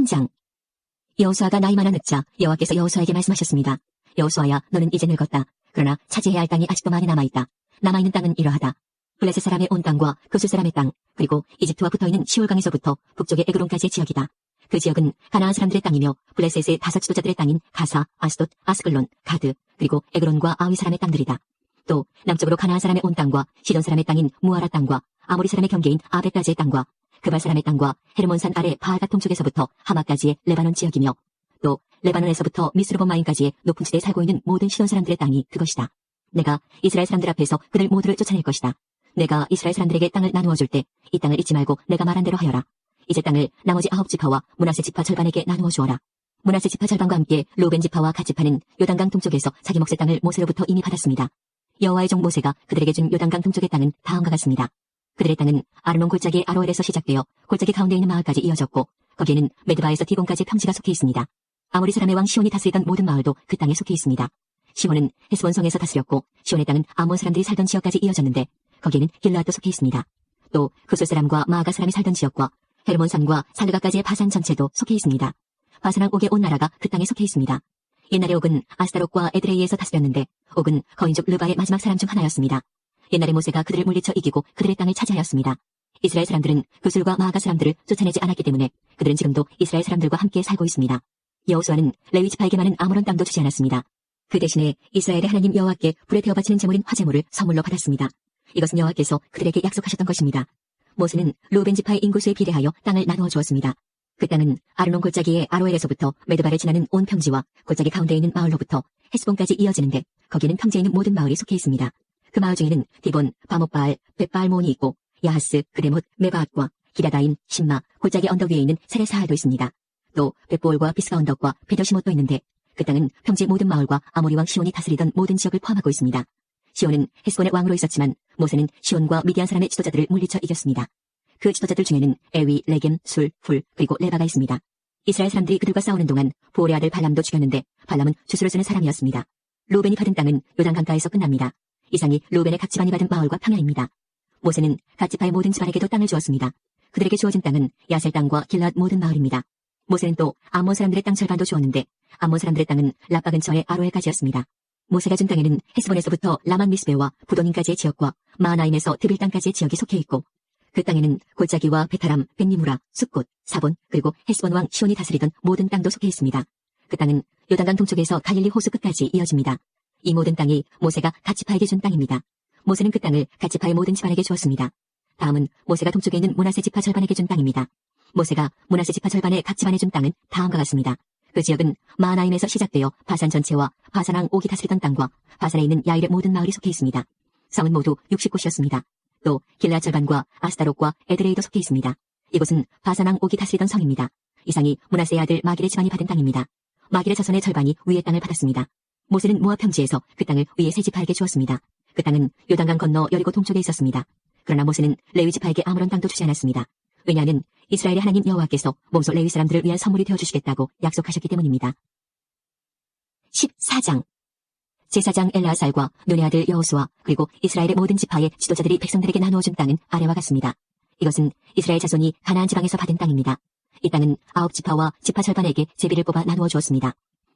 13장. 여호수아가 나이 많아 늙자 여호와께서 여호수아에게 말씀하셨습니다. 여호수아야, 너는 이제 늙었다. 그러나 차지해야 할 땅이 아직도 많이 남아있다. 남아있는 땅은 이러하다. 블레셋 사람의 온 땅과 그술 사람의 땅, 그리고 이집트와 붙어있는 시올강에서부터 북쪽의 에그론까지의 지역이다. 그 지역은 가나안 사람들의 땅이며 블레셋의 5 지도자들의 땅인 가사, 아스돗, 아스글론, 가드, 그리고 에그론과 아위 사람의 땅들이다. 또 남쪽으로 가나안 사람의 온 땅과 시돈 사람의 땅인 무아라 땅과 아모리 사람의 경계인 아베까지의 땅과 그발 사람의 땅과 헤르몬산 아래 바알갓 동쪽에서부터 하마까지의 레바논 지역이며 또 레바논에서부터 미스르본마임까지의 높은 지대에 살고 있는 모든 시돈 사람들의 땅이 그것이다. 내가 이스라엘 사람들 앞에서 그들 모두를 쫓아낼 것이다. 내가 이스라엘 사람들에게 땅을 나누어 줄 때 이 땅을 잊지 말고 내가 말한 대로 하여라. 이제 땅을 나머지 9지파와 므낫세 지파 절반에게 나누어 주어라. 므낫세 지파 절반과 함께 루벤 지파와 갓 지파는 요단강 동쪽에서 자기 몫의 땅을 모세로부터 이미 받았습니다. 여호와의 종 모세가 그들에게 준 요단강 동쪽의 땅은 다음과 같습니다. 그들의 땅은 아르논 골짜기 아로엘에서 시작되어 골짜기 가운데 있는 마을까지 이어졌고 거기에는 메드바에서 디본까지 평지가 속해 있습니다. 아모리 사람의 왕 시온이 다스리던 모든 마을도 그 땅에 속해 있습니다. 시온은 헤스본 성에서 다스렸고 시온의 땅은 아몬 사람들이 살던 지역까지 이어졌는데 거기에는 길르앗도 속해 있습니다. 또 그술 사람과 마아가 사람이 살던 지역과 헤르몬산과 살르가까지의 바산 전체도 속해 있습니다. 바산왕 옥의 온 나라가 그 땅에 속해 있습니다. 옛날에 옥은 아스타롯과 에드레이에서 다스렸는데 옥은 거인족 르바의 마지막 사람 중 하나였습니다. 옛날에 모세가 그들을 물리쳐 이기고 그들의 땅을 차지하였습니다. 이스라엘 사람들은 그술과 마아가 사람들을 쫓아내지 않았기 때문에 그들은 지금도 이스라엘 사람들과 함께 살고 있습니다. 여호수아는 레위 지파에게만은 아무런 땅도 주지 않았습니다. 그 대신에 이스라엘의 하나님 여호와께 불에 태워 바치는 제물인 화제물을 선물로 받았습니다. 이것은 여호와께서 그들에게 약속하셨던 것입니다. 모세는 루벤 지파의 인구수에 비례하여 땅을 나누어 주었습니다. 그 땅은 아르논 골짜기의 아로엘에서부터 메드바를 지나는 온 평지와 골짜기 가운데 있는 마을로부터 헤스본까지 이어지는데 거기에는 평지에 있는 모든 마을이 속해 있습니다. 그 마을 중에는 디본, 바못바알, 벳바알몬이 있고 야하스, 그레못, 메바앗과 기라다임, 신마, 골짜기 언덕 위에 있는 세레사알도 있습니다. 또 벳보올과 비스가 언덕과 베더시못도 있는데 그 땅은 평지의 모든 마을과 아모리 왕 시온이 다스리던 모든 지역을 포함하고 있습니다. 시온은 헤스본의 왕으로 있었지만 모세는 시온과 미디안 사람의 지도자들을 물리쳐 이겼습니다. 그 지도자들 중에는 에위, 레겜, 술, 훌, 그리고 레바가 있습니다. 이스라엘 사람들이 그들과 싸우는 동안 보올의 아들 발람도 죽였는데 발람은 주술을 쓰는 사람이었습니다. 루벤이 받은 땅은 요단 강가에서 끝납니다. 이상이 루벤의 각 집안이 받은 마을과 평야입니다. 모세는 각 지파의 모든 집안에게도 땅을 주었습니다. 그들에게 주어진 땅은 야셀 땅과 길앗 모든 마을입니다. 모세는 또 암몬 사람들의 땅 절반도 주었는데 암몬 사람들의 땅은 라빠 근처의 아로엘까지였습니다. 모세가 준 땅에는 헤스본에서부터 라만 미스베와 부도닌까지의 지역과 마하나임에서 드빌 땅까지의 지역이 속해 있고 그 땅에는 골짜기와 베타람, 벤니무라, 숫꽃, 사본, 그리고 헤스본 왕 시온이 다스리던 모든 땅도 속해 있습니다. 그 땅은 요단강 동쪽에서 갈릴리 호수 끝까지 이어집니다. 이 모든 땅이 모세가 갓 지파에게 준 땅입니다. 모세는 그 땅을 갓 지파의 모든 집안에게 주었습니다. 다음은 모세가 동쪽에 있는 므낫세 지파 절반에게 준 땅입니다. 모세가 므낫세 지파 절반의 각 집안에 준 땅은 다음과 같습니다. 그 지역은 마하나임에서 시작되어 바산 전체와 바산왕 옥이 다스리던 땅과 바산에 있는 야일의 모든 마을이 속해 있습니다. 성은 모두 60곳이었습니다. 또 길라 절반과 아스타롯과 에드레이도 속해 있습니다. 이곳은 바산왕 옥이 다스리던 성입니다. 이상이 므낫세의 아들 마길의 집안이 받은 땅입니다. 마길의 자손의 절반이 위의 땅을 받았습니다. 모세는 모압 평지에서 그 땅을 위의 세 지파에게 주었습니다. 그 땅은 요단강 건너 여리고 동쪽에 있었습니다. 그러나 모세는 레위 지파에게 아무런 땅도 주지 않았습니다. 왜냐하면 이스라엘의 하나님 여호와께서 몸소 레위 사람들을 위한 선물이 되어주시겠다고 약속하셨기 때문입니다. 14장. 제사장 엘라살과 눈의 아들 여호수아 그리고 이스라엘의 모든 지파의 지도자들이 백성들에게 나누어준 땅은 아래와 같습니다. 이것은 이스라엘 자손이 가나안 지방에서 받은 땅입니다. 이 땅은 9지파와 지파 절반에게 제비를 뽑아 나누어 주었습니다.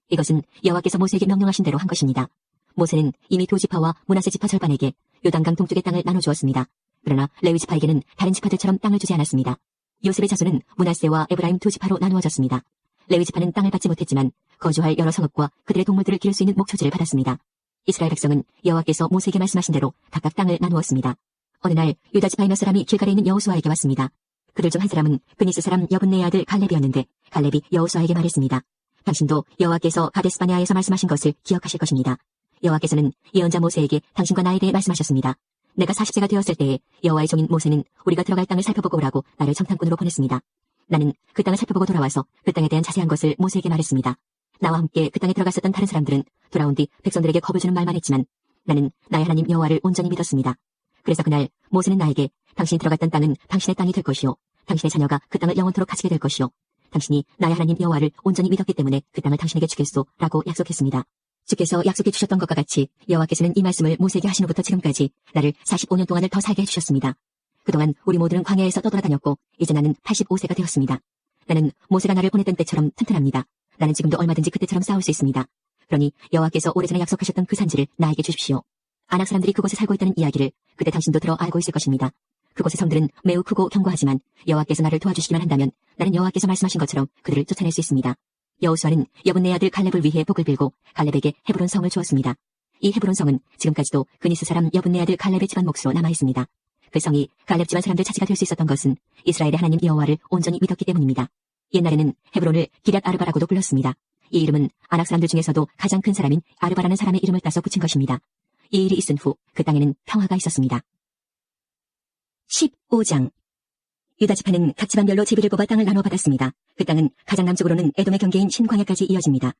이것은 여호와께서 모세에게 명령하신 대로 한 것입니다. 모세는 이미 2지파와 므낫세 지파 절반에게 요단강 동쪽의 땅을 나눠주었습니다. 그러나 레위 지파에게는 다른 지파들처럼 땅을 주지 않았습니다. 요셉의 자손은 므낫세와 에브라임 2지파로 나누어졌습니다. 레위 지파는 땅을 받지 못했지만 거주할 여러 성읍과 그들의 동물들을 기를 수 있는 목초지를 받았습니다. 이스라엘 백성은 여호와께서 모세에게 말씀하신 대로 각각 땅을 나누었습니다. 어느 날 유다 지파의 몇 사람이 길갈에 있는 여호수아에게 왔습니다. 그들 중 한 사람은 그니스 사람 여분네의 아들 갈렙이었는데 갈렙이 여호수아에게 말했습니다. 당신도 여호와께서 가데스 바네아에서 말씀하신 것을 기억하실 것입니다. 여호와께서는 예언자 모세에게 당신과 나에 대해 말씀하셨습니다. 내가 40세가 되었을 때에 여호와의 종인 모세는 우리가 들어갈 땅을 살펴보고 오라고 나를 정탐꾼으로 보냈습니다. 나는 그 땅을 살펴보고 돌아와서 그 땅에 대한 자세한 것을 모세에게 말했습니다. 나와 함께 그 땅에 들어갔었던 다른 사람들은 돌아온 뒤 백성들에게 겁을 주는 말만 했지만 나는 나의 하나님 여호와를 온전히 믿었습니다. 그래서 그날 모세는 나에게 당신이 들어갔던 땅은 당신의 땅이 될 것이요 당신의 자녀가 그 땅을 영원토록 가지게 될 것이요 당신이 나의 하나님 여호와를 온전히 믿었기 때문에 그 땅을 당신에게 주겠소 라고 약속했습니다. 주께서 약속해 주셨던 것과 같이 여호와께서는 이 말씀을 모세에게 하신 후부터 지금까지 나를 45년 동안을 더 살게 해주셨습니다. 그동안 우리 모두는 광야에서 떠돌아다녔고 이제 나는 85세가 되었습니다. 나는 모세가 나를 보냈던 때처럼 튼튼합니다. 나는 지금도 얼마든지 그때처럼 싸울 수 있습니다. 그러니 여호와께서 오래전에 약속하셨던 그 산지를 나에게 주십시오. 아낙 사람들이 그곳에 살고 있다는 이야기를 그때 당신도 들어 알고 있을 것입니다. 그곳의 성들은 매우 크고 견고하지만 여호와께서 나를 도와주시기만 한다면 나는 여호와께서 말씀하신 것처럼 그들을 쫓아낼 수 있습니다. 여호수아는 여분네 아들 갈렙을 위해 복을 빌고 갈렙에게 헤브론 성을 주었습니다. 이 헤브론 성은 지금까지도 그니스 사람 여분네 아들 갈렙의 집안 몫으로 남아있습니다. 그 성이 갈렙 집안 사람들 차지가 될 수 있었던 것은 이스라엘의 하나님 여호와를 온전히 믿었기 때문입니다. 옛날에는 헤브론을 기럇 아르바라고도 불렀습니다. 이 이름은 아낙 사람들 중에서도 가장 큰 사람인 아르바라는 사람의 이름을 따서 붙인 것입니다. 이 일이 있은 후 그 땅에는 평화가 있었습니다. 15장 유다 지파는 각 집안별로 제비를 뽑아 땅을 나눠 받았습니다. 그 땅은 가장 남쪽으로는 에돔의 경계인 신광야까지 이어집니다.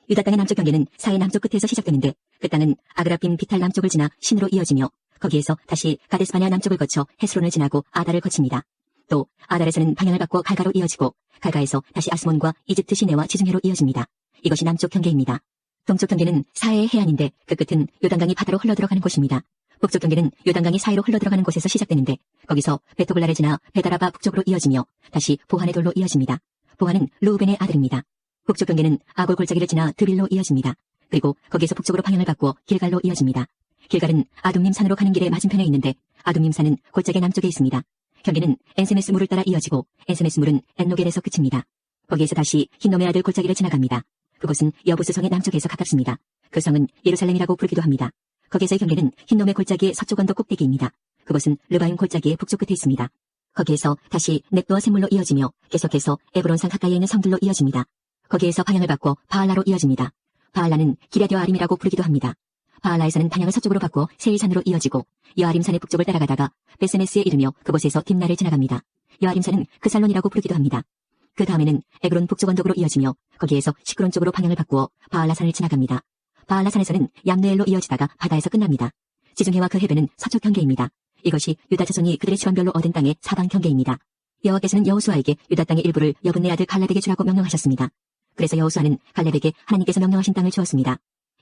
유다 땅의 남쪽 경계는 사해 남쪽 끝에서 시작되는데 그 땅은 아그라빔 비탈 남쪽을 지나 신으로 이어지며 거기에서 다시 가데스바냐 남쪽을 거쳐 헤스론을 지나고 아달을 거칩니다. 또 아달에서는 방향을 바꿔 갈가로 이어지고 갈가에서 다시 아스몬과 이집트 시내와 지중해로 이어집니다. 이것이 남쪽 경계입니다. 동쪽 경계는 사해의 해안인데 그 끝은 요단강이 바다로 흘러들어가는 곳입니다. 북쪽 경계는 요단강이 사해로 흘러들어가는 곳에서 시작되는데 거기서 베토글라를 지나 베다라바 북쪽으로 이어지며 다시 보한의 돌로 이어집니다. 보한은 루우벤의 아들입니다. 북쪽 경계는 아골 골짜기를 지나 드빌로 이어집니다. 그리고 거기에서 북쪽으로 방향을 바꾸어 길갈로 이어집니다. 길갈은 아둠림 산으로 가는 길의 맞은편에 있는데 아둠림 산은 골짜기 남쪽에 있습니다. 경계는 엔세메스 물을 따라 이어지고 엔세메스 물은 엔노겔에서 그칩니다. 거기에서 다시 흰놈의 아들 골짜기를 지나갑니다. 그곳은 여부스 성의 남쪽에서 가깝습니다. 그 성은 예루살렘이라고 부르기도 합니다. 거기에서의 경계는 흰놈의 골짜기의 서쪽 언덕 꼭대기입니다. 그곳은 르바임 골짜기의 북쪽 끝에 있습니다. 거기에서 다시 넵도와 샘물로 이어지며 계속해서 에브론산 가까이에 있는 성들로 이어집니다. 거기에서 방향을 바꿔 바알라로 이어집니다. 바알라는 기럇 여아림이라고 부르기도 합니다. 바알라에서는 방향을 서쪽으로 바꿔 세일산으로 이어지고 여아림산의 북쪽을 따라가다가 베세메스에 이르며 그곳에서 딥나를 지나갑니다. 여아림산은 그살론이라고 부르기도 합니다. 그 다음에는 에그론 북쪽 언덕으로 이어지며 거기에서 시크론 쪽으로 방향을 바꾸어 바알라산을 지나갑니다. 바알라산에서는 얌느엘로 이어지다가 바다에서 끝납니다. 지중해와 그 해변은 서쪽 경계입니다. 이것이 유다 자손이 그들의 지방별로 얻은 땅의 사방 경계입니다. 여호와께서는 여호수아에게 유다 땅의 일부를 여분네 아들 갈렙에게 주라고 명령하셨습니다. 그래서 여호수아는 갈렙에게 하나님께서 명령하신 땅을 주었습니다.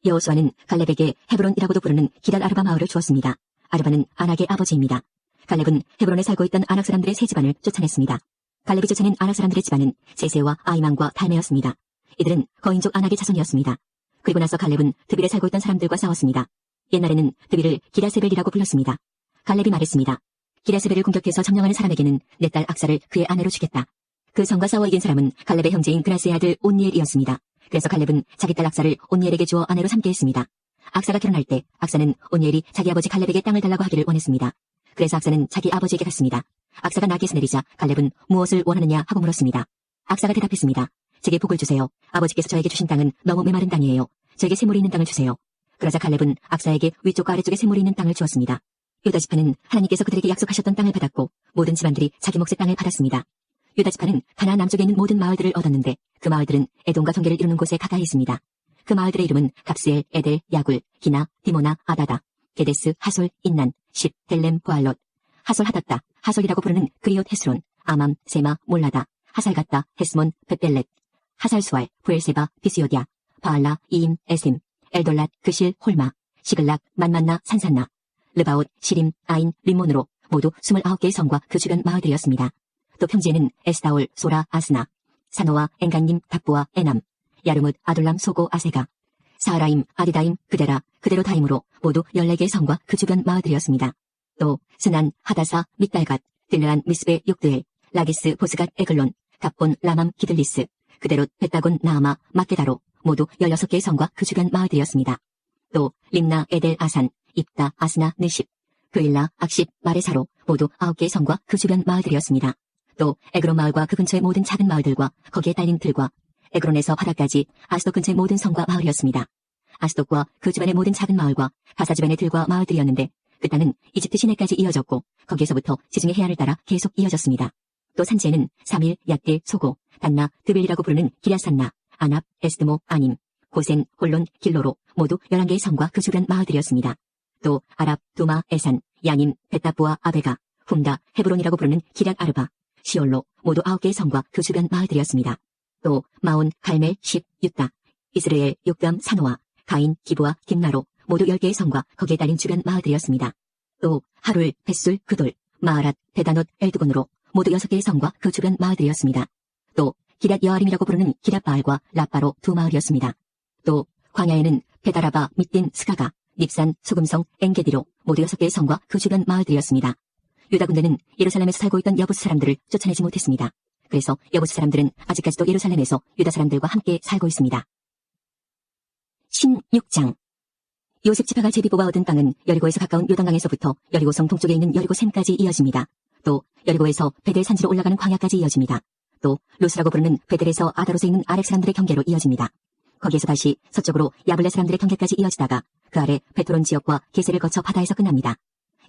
여호수아는 갈렙에게 헤브론이라고도 부르는 기럇 아르바 마을을 주었습니다. 아르바는 아낙의 아버지입니다. 갈렙은 헤브론에 살고 있던 아낙 사람들의 세 집안을 쫓아냈습니다. 갈렙이 쫓아낸 아낙 사람들의 집안은 세세와 아이만과 달메였습니다. 이들은 거인족 아낙의 자손이었습니다. 그리고 나서 갈렙은 드빌에 살고 있던 사람들과 싸웠습니다. 옛날에는 드빌을 기라세벨이라고 불렀습니다. 갈렙이 말했습니다. 기라세벨을 공격해서 점령하는 사람에게는 내 딸 악사를 그의 아내로 주겠다. 그 성과 싸워 이긴 사람은 갈렙의 형제인 그라스의 아들 온니엘이었습니다. 그래서 갈렙은 자기 딸 악사를 온니엘에게 주어 아내로 삼게 했습니다. 악사가 결혼할 때 악사는 온니엘이 자기 아버지 갈렙에게 땅을 달라고 하기를 원했습니다. 그래서 악사는 자기 아버지에게 갔습니다. 악사가 나귀에서 내리자 갈렙은 무엇을 원하느냐 하고 물었습니다. 악사가 대답했습니다. 제게 복을 주세요. 아버지께서 저에게 주신 땅은 너무 메마른 땅이에요. 저에게 샘물이 있는 땅을 주세요. 그러자 갈렙은 악사에게 위쪽과 아래쪽에 샘물이 있는 땅을 주었습니다. 유다 지파는 하나님께서 그들에게 약속하셨던 땅을 받았고 모든 집안들이 자기 몫의 땅을 받았습니다. 유다 지파는 가나안 남쪽에 있는 모든 마을들을 얻었는데 그 마을들은 에돔과 경계를 이루는 곳에 가까이 있습니다. 그 마을들의 이름은 갑스엘, 에델, 야굴, 기나, 디모나, 아다다, 게데스, 하솔, 인난, 십, 델렘, 보알롯, 하솔 하닷다, 하솔이라고 부르는 그리옷 헤스론, 아맘, 세마, 몰라다, 하살갓다, 헤스몬, 벳벨렛, 하살수알, 부엘세바, 비스요디아, 바알라, 이임, 에셈, 엘돌랏, 그실, 홀마, 시글락, 만만나, 산산나, 르바옷, 시림, 아인, 림몬으로 모두 29개의 성과 그 주변 마을들이었습니다. 또 평지에는 에스다올, 소라, 아스나, 사노와 엔간님, 답부와 에남, 야르뭇, 아둘람, 소고, 아세가, 사하라임, 아디다임, 그데라, 그데로다임으로 모두 14개의 성과 그 주변 마을들이었습니다. 또 스난, 하다사, 믹달갓, 들르안, 미스베, 욕드엘, 라기스, 보스갓, 에글론, 갑본, 라맘, 기들리스, 그대로 베타곤, 나아마, 마케다로 모두 16개의 성과 그 주변 마을들이었습니다. 또 림나, 에델, 아산, 입다, 아스나, 느십, 그일라, 악십, 마레사로 모두 9개의 성과 그 주변 마을들이었습니다. 또 에그론 마을과 그 근처의 모든 작은 마을들과 거기에 딸린 들과 에그론에서 바다까지 아스돗 근처의 모든 성과 마을이었습니다. 아스돗과 그 주변의 모든 작은 마을과 가사 주변의 들과 마을들이었는데 그 땅은 이집트 시내까지 이어졌고 거기에서부터 지중해 해안을 따라 계속 이어졌습니다. 또 산지에는 사밀, 얏딜, 소고, 단나, 드벨이라고 부르는 기랴산나, 아납, 에스드모, 아님, 고센, 홀론, 길로로 모두 11개의 성과 그 주변 마을들이었습니다. 또 아랍, 두마, 에산, 야님, 베타부와 아베가, 훔다, 헤브론이라고 부르는 기럇 아르바, 시올로 모두 9개의 성과 그 주변 마을들이었습니다. 또 마온, 갈멜, 십, 유타, 이스르엘, 욕담, 사노아, 가인, 기부와 김나로 모두 10개의 성과 거기에 딸린 주변 마을들이었습니다. 또 하룰, 벳술, 그돌, 마하랏, 베다넛, 엘드곤으로 모두 6개의 성과 그 주변 마을들이었습니다. 또 기럇 여아림이라고 부르는 기럇 바알과 라빠로 두 마을이었습니다. 또 광야에는 베다라바, 밑딘, 스가가, 닙산, 소금성, 엔게디로 모두 6개의 성과 그 주변 마을들이었습니다. 유다 군대는 예루살렘에서 살고 있던 여부스 사람들을 쫓아내지 못했습니다. 그래서 여부스 사람들은 아직까지도 예루살렘에서 유다 사람들과 함께 살고 있습니다. 16장 요셉 지파가 제비 뽑아 얻은 땅은 여리고에서 가까운 요단강에서부터 여리고성 동쪽에 있는 여리고샘까지 이어집니다. 또 여리고에서 베델 산지로 올라가는 광야까지 이어집니다. 또 루스라고 부르는 베델에서 아다롯에 있는 아렉 사람들의 경계로 이어집니다. 거기에서 다시 서쪽으로 야블레 사람들의 경계까지 이어지다가 그 아래 베토론 지역과 게세를 거쳐 바다에서 끝납니다.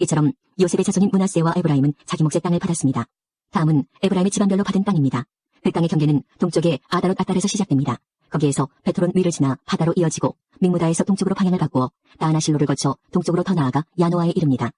이처럼 요셉의 자손인 므낫세와 에브라임은 자기 몫의 땅을 받았습니다. 다음은 에브라임의 집안별로 받은 땅입니다. 그 땅의 경계는 동쪽에 아다롯 아달에서 시작됩니다. 거기에서 베토론 위를 지나 바다로 이어지고 믹무다에서 동쪽으로 방향을 바꾸어 다하나실로를 거쳐 동쪽으로 더 나아가 야노아에 이릅니다.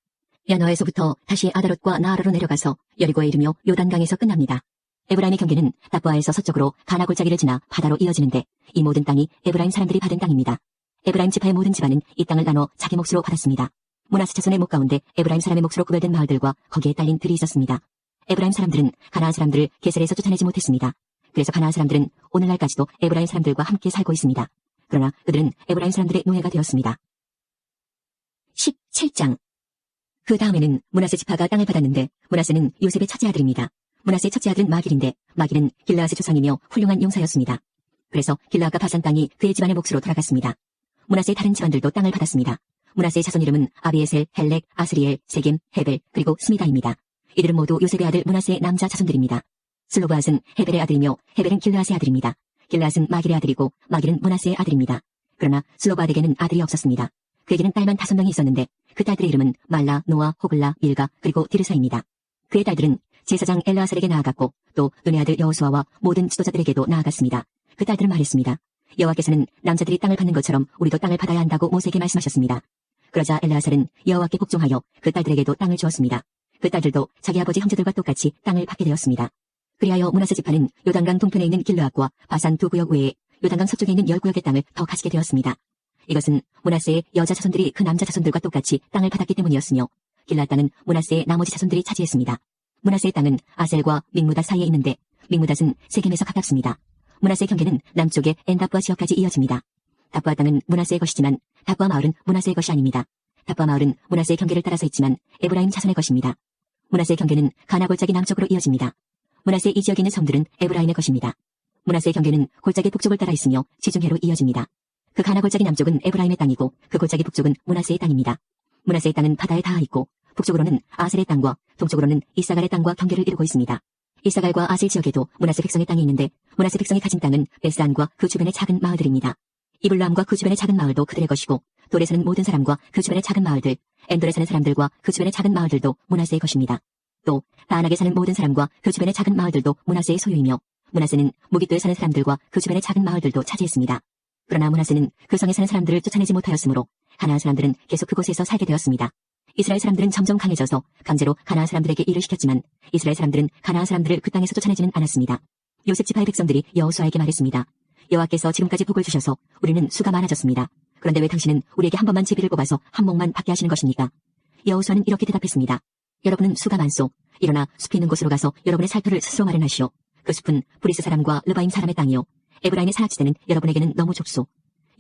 야노아에서부터 다시 아다롯과 나아라로 내려가서 여리고에 이르며 요단강에서 끝납니다. 에브라임의 경계는 답부아에서 서쪽으로 가나 골짜기를 지나 바다로 이어지는데 이 모든 땅이 에브라임 사람들이 받은 땅입니다. 에브라임 지파의 모든 집안은 이 땅을 나눠 자기 몫으로 받았습니다. 므낫세 자손의 목 가운데 에브라임 사람의 몫으로 구별된 마을들과 거기에 딸린 들이 있었습니다. 에브라임 사람들은 가나안 사람들을 게셀에서 쫓아내지 못했습니다. 그래서 가나안 사람들은 오늘날까지도 에브라임 사람들과 함께 살고 있습니다. 그러나 그들은 에브라임 사람들의 노예가 되었습니다. 17장 그 다음에는 므낫세 지파가 땅을 받았는데 므낫세는 요셉의 첫째 아들입니다. 므낫세의 첫째 아들은 마길인데 마길은 길르앗의 조상이며 훌륭한 용사였습니다. 그래서 길르앗과 바산 땅이 그의 집안의 몫으로 돌아갔습니다. 므낫세의 다른 집안들도 땅을 받았습니다. 므낫세의 자손 이름은 아비에셀, 헬렉, 아스리엘, 세겜, 헤벨, 그리고 스미다입니다. 이들은 모두 요셉의 아들 므낫세의 남자 자손들입니다. 슬로브앗은 헤벨의 아들이며 헤벨은 길르앗의 아들입니다. 길르앗은 마길의 아들이고 마길은 므낫세의 아들입니다. 그러나 슬로브앗에게는 아들이 없었습니다. 그에게는 딸만 5명이 있었는데 그 딸들의 이름은 말라, 노아, 호글라, 밀가, 그리고 디르사입니다. 그의 딸들은 제사장 엘르아살에게 나아갔고 또 눈의 아들 여호수아와 모든 지도자들에게도 나아갔습니다. 그 딸들은 말했습니다. 여호와께서는 남자들이 땅을 받는 것처럼 우리도 땅을 받아야 한다고 모세에게 말씀하셨습니다. 그러자 엘르아살은 여호와께 복종하여 그 딸들에게도 땅을 주었습니다. 그 딸들도 자기 아버지 형제들과 똑같이 땅을 받게 되었습니다. 그리하여 므낫세 지파는 요단강 동편에 있는 길르앗과 바산 두 구역 외에 요단강 서쪽에 있는 10구역의 땅을 더 가지게 되었습니다. 이것은 므낫세의 여자 자손들이 그 남자 자손들과 똑같이 땅을 받았기 때문이었으며 길르앗 땅은 므낫세의 나머지 자손들이 차지했습니다. 므낫세의 땅은 아셀과 믹무닷 사이에 있는데 믹무닷은 세겜에서 가깝습니다. 므낫세의 경계는 남쪽의 엔답부아 지역까지 이어집니다. 답부아 땅은 므낫세의 것이지만 답부아 마을은 므낫세의 것이 아닙니다. 답부아 마을은 므낫세의 경계를 따라서 있지만 에브라임 자손의 것입니다. 므낫세의 경계는 가나 골짜기 남쪽으로 이어집니다. 므낫세 이 지역에 있는 성들은 에브라임의 것입니다. 므낫세의 경계는 골짜기 북쪽을 따라 있으며 지중해로 이어집니다. 그 가나 골짜기 남쪽은 에브라임의 땅이고 그 골짜기 북쪽은 므낫세의 땅입니다. 므낫세의 땅은 바다에 닿아 있고 북쪽으로는 아셀의 땅과 동쪽으로는 이사갈의 땅과 경계를 이루고 있습니다. 이사갈과 아셀 지역에도 므낫세 백성의 땅이 있는데 므낫세 백성이 가진 땅은 베스안과 그 주변의 작은 마을들입니다. 이블람과 그 주변의 작은 마을도 그들의 것이고 돌에 사는 모든 사람과 그 주변의 작은 마을들, 엔돌에 사는 사람들과 그 주변의 작은 마을들도 므낫세의 것입니다. 또 다안악에 사는 모든 사람과 그 주변의 작은 마을들도 므낫세의 소유이며 므낫세는 무깃도에 사는 사람들과 그 주변의 작은 마을들도 차지했습니다. 그러나 므낫세는 그 성에 사는 사람들을 쫓아내지 못하였으므로 가나안 사람들은 계속 그곳에서 살게 되었습니다. 이스라엘 사람들은 점점 강해져서 강제로 가나안 사람들에게 일을 시켰지만 이스라엘 사람들은 가나안 사람들을 그 땅에서 쫓아내지는 않았습니다. 요셉 지파의 백성들이 여호수아에게 말했습니다. 여호와께서 지금까지 복을 주셔서 우리는 수가 많아졌습니다. 그런데 왜 당신은 우리에게 한 번만 제비를 뽑아서 한 몫만 받게 하시는 것입니까? 여호수아는 이렇게 대답했습니다. 여러분은 수가 많소. 일어나 숲이 있는 곳으로 가서 여러분의 살토를 스스로 마련하시오. 그 숲은 브리스 사람과 르바임 사람의 땅이요. 에브라임의 산악지대는 여러분에게는 너무 좁소.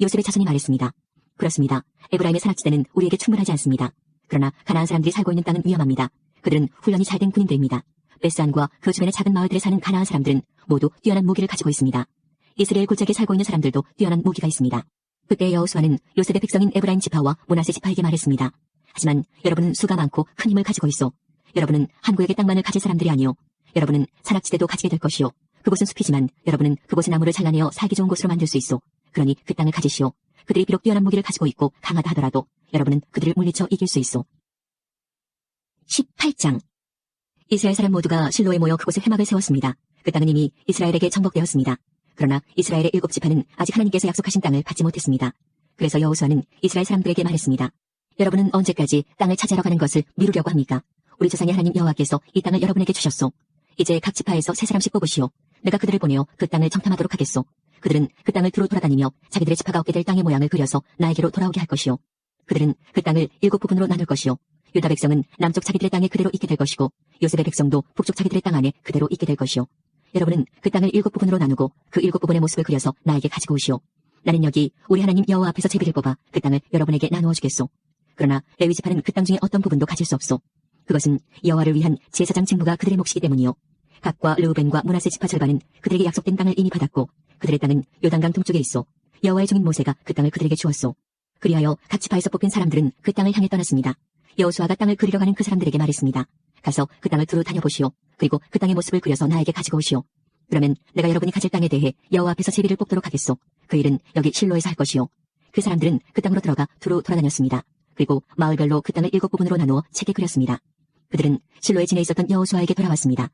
요셉의 자손이 말했습니다. 그렇습니다. 에브라임의 산악지대는 우리에게 충분하지 않습니다. 그러나 가나안 사람들이 살고 있는 땅은 위험합니다. 그들은 훈련이 잘된 군인들입니다. 베스안과 그 주변의 작은 마을들에 사는 가나안 사람들은 모두 뛰어난 무기를 가지고 있습니다. 이스라엘 골짜기에 살고 있는 사람들도 뛰어난 무기가 있습니다. 그때 여호수아는 요셉의 백성인 에브라임 지파와 므낫세 지파에게 말했습니다. 하지만 여러분은 수가 많고 큰 힘을 가지고 있어. 여러분은 한 구역의 땅만을 가질 사람들이 아니오. 여러분은 산악지대도 가지게 될 것이오. 그곳은 숲이지만 여러분은 그곳의 나무를 잘라내어 살기 좋은 곳으로 만들 수 있어. 그러니 그 땅을 가지시오. 그들이 비록 뛰어난 무기를 가지고 있고 강하다 하더라도 여러분은 그들을 물리쳐 이길 수 있어. 18장 이스라엘 사람 모두가 실로에 모여 그곳에 회막을 세웠습니다. 그 땅은 이미 이스라엘에게 정복되었습니다. 그러나 이스라엘의 7지파는 아직 하나님께서 약속하신 땅을 받지 못했습니다. 그래서 여호수아는 이스라엘 사람들에게 말했습니다. 여러분은 언제까지 땅을 차지하러 가는 것을 미루려고 합니까? 우리 조상의 하나님 여호와께서 이 땅을 여러분에게 주셨소. 이제 각 지파에서 3사람씩 뽑으시오. 내가 그들을 보내어 그 땅을 정탐하도록 하겠소. 그들은 그 땅을 두루 돌아다니며 자기들의 지파가 얻게 될 땅의 모양을 그려서 나에게로 돌아오게 할 것이오. 그들은 그 땅을 7부분으로 나눌 것이오. 유다 백성은 남쪽 자기들의 땅에 그대로 있게 될 것이고 요셉의 백성도 북쪽 자기들의 땅 안에 그대로 있게 될 것이오. 여러분은 그 땅을 7부분으로 나누고 그 7부분의 모습을 그려서 나에게 가지고 오시오. 나는 여기 우리 하나님 여호와 앞에서 제비를 뽑아 그 땅을 여러분에게 나누어 주겠소. 그러나 레위 지파는 그 땅 중에 어떤 부분도 가질 수 없소. 그것은 여호와를 위한 제사장 직무가 그들의 몫이기 때문이요. 갓과 르우벤과 므낫세 지파 절반은 그들에게 약속된 땅을 이미 받았고 그들의 땅은 요단강 동쪽에 있어. 여호와의 종인 모세가 그 땅을 그들에게 주었소. 그리하여 각 지파에서 뽑힌 사람들은 그 땅을 향해 떠났습니다. 여호수아가 땅을 그리러 가는 그 사람들에게 말했습니다. 가서 그 땅을 두루 다녀보시오. 그리고 그 땅의 모습을 그려서 나에게 가지고 오시오. 그러면 내가 여러분이 가질 땅에 대해 여호와 앞에서 제비를 뽑도록 하겠소. 그 일은 여기 실로에서 할 것이오. 그 사람들은 그 땅으로 들어가 두루 돌아다녔습니다. 그리고 마을별로 그 땅을 7부분으로 나누어 책에 그렸습니다. 그들은 실로에 지내 있었던 여호수아에게 돌아왔습니다.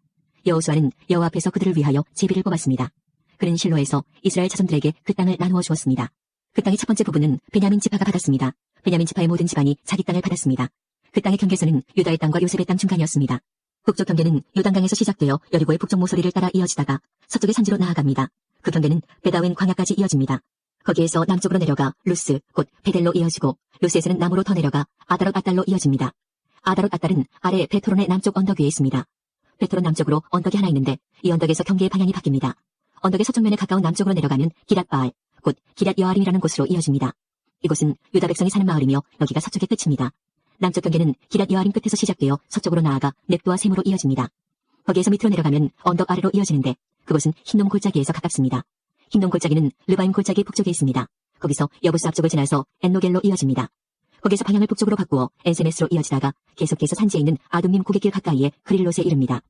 여호수아는 여호와 앞에서 그들을 위하여 제비를 뽑았습니다. 그는 실로에서 이스라엘 자손들에게 그 땅을 나누어 주었습니다. 그 땅의 첫 번째 부분은 베냐민 지파가 받았습니다. 베냐민 지파의 모든 집안이 자기 땅을 받았습니다. 그 땅의 경계선은 유다의 땅과 요셉의 땅 중간이었습니다. 북쪽 경계는 요단강에서 시작되어 여리고의 북쪽 모서리를 따라 이어지다가 서쪽의 산지로 나아갑니다. 그 경계는 베다웬 광야까지 이어집니다. 거기에서 남쪽으로 내려가 루스, 곧 베델로 이어지고 루스에서는 남으로 더 내려가 아다롯 아달로 이어집니다. 아다롯 아달은 아래 베토론의 남쪽 언덕 위에 있습니다. 베토론 남쪽으로 언덕이 하나 있는데 이 언덕에서 경계의 방향이 바뀝니다. 언덕의 서쪽면에 가까운 남쪽으로 내려가면 기랏 바알, 곧 기랏 여아림이라는 곳으로 이어집니다. 이곳은 유다 백성이 사는 마을이며 여기가 서쪽의 끝입니다. 남쪽 경계는 기랏 여아림 끝에서 시작되어 서쪽으로 나아가 넵도와 셈으로 이어집니다. 거기에서 밑으로 내려가면 언덕 아래로 이어지는데 그곳은 흰놈 골짜기에서 가깝습니다. 흰놈 골짜기는 르바임 골짜기 북쪽에 있습니다. 거기서 여부스 앞쪽을 지나서 엔노겔로 이어집니다. 거기에서 방향을 북쪽으로 바꾸어 엔세메스로 이어지다가 계속해서 산지에 있는 아둠림 고갯길 가까이에 그릴롯에 이릅니다.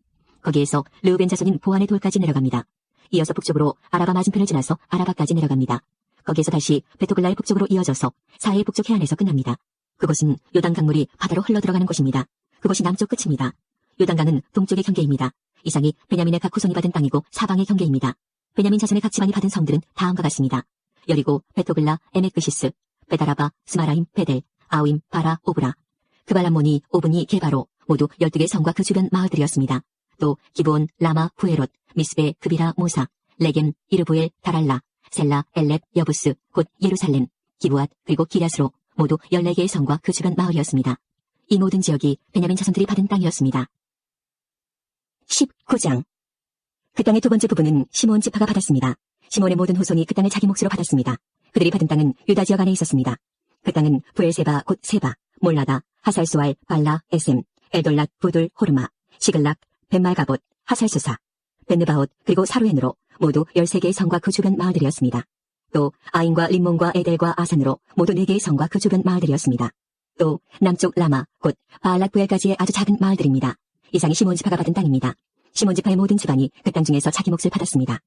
거기에서 르우벤 자손인 보안의 돌까지 내려갑니다. 이어서 북쪽으로 아라바 맞은편을 지나서 아라바까지 내려갑니다. 거기에서 다시 베토글라의 북쪽으로 이어져서 사해의 북쪽 해안에서 끝납니다. 그곳은 요단 강물이 바다로 흘러들어가는 곳입니다. 그곳이 남쪽 끝입니다. 요단강은 동쪽의 경계입니다. 이상이 베냐민의 각 후손이 받은 땅이고 사방의 경계입니다. 베냐민 자손의 각 집안이 받은 성들은 다음과 같습니다. 여리고, 베토글라, 에메크시스, 베다라바, 스마라임, 베델, 아우임, 바라, 오브라, 그발람모니, 오브니, 게바로 모두 12개 성과 그 주변 마을들이었습니다. 또 기브온, 라마, 부에롯, 미스베, 그비라, 모사, 레겜, 이르부엘, 다랄라, 셀라, 엘렙, 여부스, 곧 예루살렘, 기브앗, 그리고 기랴스로 모두 14개의 성과 그 주변 마을이었습니다. 이 모든 지역이 베냐민 자손들이 받은 땅이었습니다. 19장. 그 땅의 두 번째 부분은 시몬 지파가 받았습니다. 시몬의 모든 후손이 그 땅을 자기 몫으로 받았습니다. 그들이 받은 땅은 유다 지역 안에 있었습니다. 그 땅은 부엘세바 곧 세바, 몰라다, 하살수알, 발라, 에셈, 엘돌랏, 부둘, 호르마, 시글락, 벤말가봇, 하살수사, 벤느바옷, 그리고 사루엔으로 모두 13개의 성과 그 주변 마을들이었습니다. 또 아인과 림몬과 에델과 아산으로 모두 4개의 성과 그 주변 마을들이었습니다. 또 남쪽 라마, 곧 바알랏 부엘까지의 아주 작은 마을들입니다. 이상이 시몬 지파가 받은 땅입니다. 시몬 지파의 모든 집안이 그 땅 중에서 자기 몫을 받았습니다.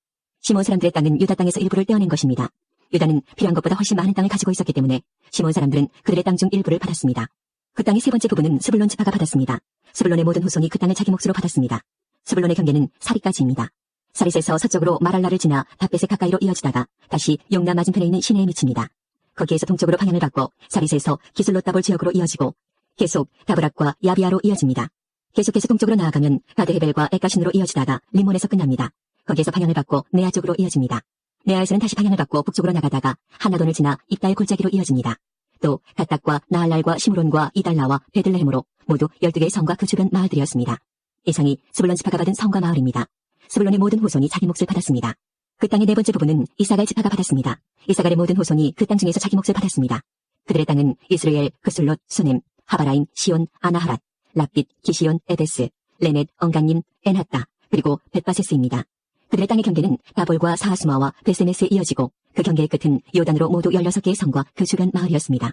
시몬 사람들의 땅은 유다 땅에서 일부를 떼어낸 것입니다. 유다는 필요한 것보다 훨씬 많은 땅을 가지고 있었기 때문에 시몬 사람들은 그들의 땅 중 일부를 받았습니다. 그 땅의 세 번째 부분은 스불론 지파가 받았습니다. 스불론의 모든 후손이 그 땅을 자기 몫으로 받았습니다. 스불론의 경계는 사리까지입니다. 사릿에서 서쪽으로 마랄라를 지나 다벳에 가까이로 이어지다가 다시 용나 맞은편에 있는 시내에 미칩니다. 거기에서 동쪽으로 방향을 바꿔 사릿에서 기슬롯다볼 지역으로 이어지고 계속 다브락과 야비아로 이어집니다. 계속해서 동쪽으로 나아가면 가드헤벨과 에까신으로 이어지다가 리몬에서 끝납니다. 거기에서 방향을 바꿔 네아 쪽으로 이어집니다. 네아에서는 다시 방향을 바꿔 북쪽으로 나가다가 하나돈을 지나 입다의 골짜기로 이어집니다. 또 갓닥과 나할랄과 시므론과 이달라와 베들레헴으로 모두 12개의 성과 그 주변 마을들이었습니다. 이상이 스불론 지파가 받은 성과 마을입니다. 스불론의 모든 후손이 자기 몫을 받았습니다. 그 땅의 네 번째 부분은 이사갈 지파가 받았습니다. 이사갈의 모든 후손이 그 땅 중에서 자기 몫을 받았습니다. 그들의 땅은 이스라엘, 그슬롯, 수넴, 하바라임, 시온, 아나하랏, 랍빗, 기시온, 에베스, 레넷, 엉간님, 엔하따, 그리고 벳바세스입니다. 그들의 땅의 경계는 다볼과 사하스마와 베세메스에 이어지고 그 경계의 끝은 요단으로 모두 16개의 성과 그 주변 마을이었습니다.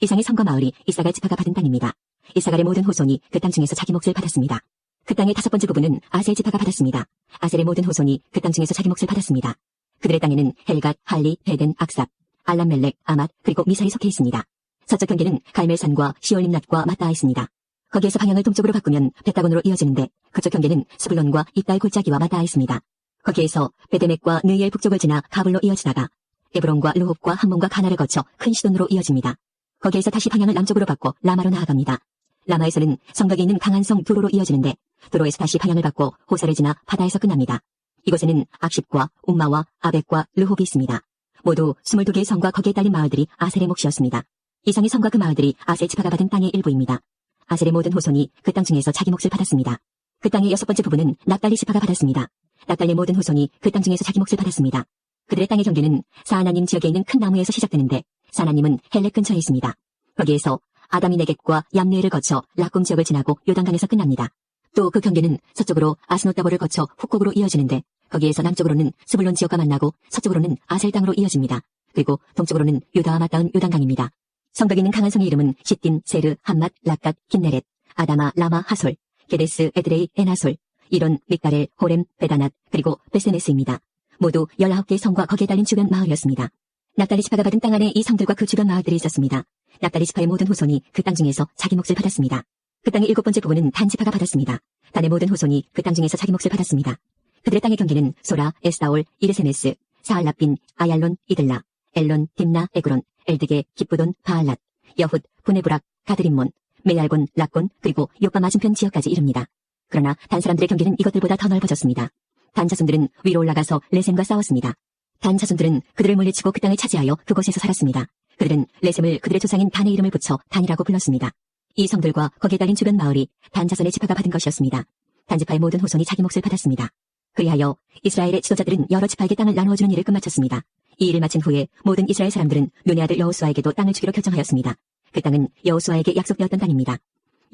이상의 성과 마을이 이사갈 지파가 받은 땅입니다. 이사갈의 모든 후손이 그 땅 중에서 자기 몫을 받았습니다. 그 땅의 다섯 번째 부분은 아셀 지파가 받았습니다. 아셀의 모든 후손이 그 땅 중에서 자기 몫을 받았습니다. 그들의 땅에는 헬갓, 할리, 베덴, 악삽, 알람멜렉, 아맛, 그리고 미사이 속해 있습니다. 서쪽 경계는 갈멜산과 시올림낫과 맞닿아 있습니다. 거기에서 방향을 동쪽으로 바꾸면 베타곤으로 이어지는데 그쪽 경계는 스불론과 이딸 골짜기와 맞닿아 있습니다. 거기에서 베데멕과 느이엘 북쪽을 지나 가불로 이어지다가 에브론과 르홉과 함몬과 가나를 거쳐 큰 시돈으로 이어집니다. 거기에서 다시 방향을 남쪽으로 바꿔 라마로 나아갑니다. 라마에서는 성곽에 있는 강한 성 두로로 이어지는데 두로에서 다시 방향을 바꿔 호사를 지나 바다에서 끝납니다. 이곳에는 악십과 움마와 아벡과 르홉이 있습니다. 모두 22개의 성과 거기에 딸린 마을들이 아셀의 몫이었습니다. 이상의 성과 그 마을들이 아셀 지파가 받은 땅의 일부입니다. 아셀의 모든 후손이 그 땅 중에서 자기 몫을 받았습니다. 그 땅의 여섯 번째 부분은 납달리 지파가 받았습니다. 납달리 모든 후손이 그 땅 중에서 자기 몫을 받았습니다. 그들의 땅의 경계는 사하나님 지역에 있는 큰 나무에서 시작되는데 사하나님은 헬렉 근처에 있습니다. 거기에서 아담이 네겝과 얌느에를 거쳐 락꿈 지역을 지나고 요단강에서 끝납니다. 또 그 경계는 서쪽으로 아스노다보를 거쳐 훅곡으로 이어지는데 거기에서 남쪽으로는 스불론 지역과 만나고 서쪽으로는 아셀 땅으로 이어집니다. 그리고 동쪽으로는 유다와 맞닿은 요단강입니다. 성벽이 있는 강한 성의 이름은 시딘, 세르, 함맛, 락갓, 긴네렛, 아다마, 라마, 하솔, 게데스, 에드레이, 에나솔, 이론, 믹다렐, 호렘, 베다낫, 그리고 베스메스입니다. 모두 19개의 성과 거기에 달린 주변 마을이었습니다. 납달리 지파가 받은 땅 안에 이 성들과 그 주변 마을들이 있었습니다. 납달리 지파의 모든 후손이 그 땅 중에서 자기 몫을 받았습니다. 그 땅의 7번째 부분은 단 지파가 받았습니다. 단의 모든 후손이 그 땅 중에서 자기 몫을 받았습니다. 그들의 땅의 경계는 소라, 에스다올, 이르세메스, 사알라빈, 아얄론, 이들라, 엘론, 딥나, 에그론, 엘드게, 기쁘돈, 바알랏, 여훗, 부네브락, 가드림몬, 메얄곤, 락곤, 그리고 요빠 맞은편 지역까지 이릅니다. 그러나 단 사람들의 경계는 이것들보다 더 넓어졌습니다. 단 자손들은 위로 올라가서 레셈과 싸웠습니다. 단 자손들은 그들을 물리치고 그 땅을 차지하여 그곳에서 살았습니다. 그들은 레셈을 그들의 조상인 단의 이름을 붙여 단이라고 불렀습니다. 이 성들과 거기에 달린 주변 마을이 단 자손의 지파가 받은 것이었습니다. 단 지파의 모든 후손이 자기 몫을 받았습니다. 그리하여 이스라엘의 지도자들은 여러 지파에게 땅을 나누어주는 일을 끝마쳤습니다. 이 일을 마친 후에 모든 이스라엘 사람들은 눈의 아들 여호수아에게도 땅을 주기로 결정하였습니다. 그 땅은 여호수아에게 약속되었던 땅입니다.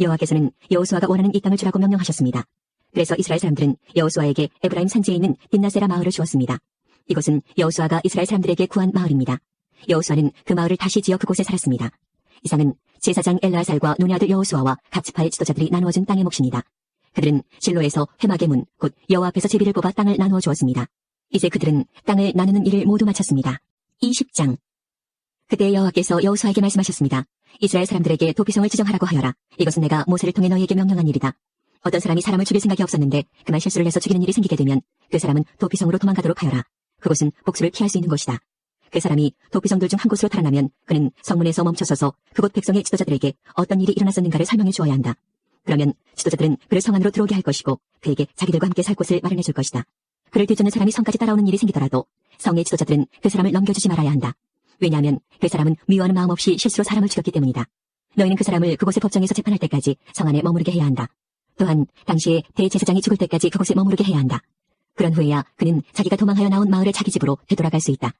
여호와께서는 여호수아가 원하는 이 땅을 주라고 명령하셨습니다. 그래서 이스라엘 사람들은 여호수아에게 에브라임 산지에 있는 딘나세라 마을을 주었습니다. 이곳은 여호수아가 이스라엘 사람들에게 구한 마을입니다. 여호수아는 그 마을을 다시 지어 그곳에 살았습니다. 이상은 제사장 엘라살과 눈의 아들 여호수아와 각 지파의 지도자들이 나누어준 땅의 몫입니다. 그들은 실로에서 회막의 문, 곧 여호와 앞에서 제비를 뽑아 땅을 나누어 주었습니다. 이제 그들은 땅을 나누는 일을 모두 마쳤습니다. 20장. 그때 여호와께서 여호수아에게 말씀하셨습니다. 이스라엘 사람들에게 도피성을 지정하라고 하여라. 이것은 내가 모세를 통해 너희에게 명령한 일이다. 어떤 사람이 사람을 죽일 생각이 없었는데 그만 실수를 해서 죽이는 일이 생기게 되면 그 사람은 도피성으로 도망가도록 하여라. 그곳은 복수를 피할 수 있는 곳이다. 그 사람이 도피성들 중 한 곳으로 탈환하면 그는 성문에서 멈춰서서 그곳 백성의 지도자들에게 어떤 일이 일어났었는가를 설명해 주어야 한다. 그러면 지도자들은 그를 성 안으로 들어오게 할 것이고 그에게 자기들과 함께 살 곳을 마련해 줄 것이다. 그를 뒤쫓는 사람이 성까지 따라오는 일이 생기더라도 성의 지도자들은 그 사람을 넘겨주지 말아야 한다. 왜냐하면 그 사람은 미워하는 마음 없이 실수로 사람을 죽였기 때문이다. 너희는 그 사람을 그곳의 법정에서 재판할 때까지 성 안에 머무르게 해야 한다. 또한 당시에 대제사장이 죽을 때까지 그곳에 머무르게 해야 한다. 그런 후에야 그는 자기가 도망하여 나온 마을을 자기 집으로 되돌아갈 수 있다.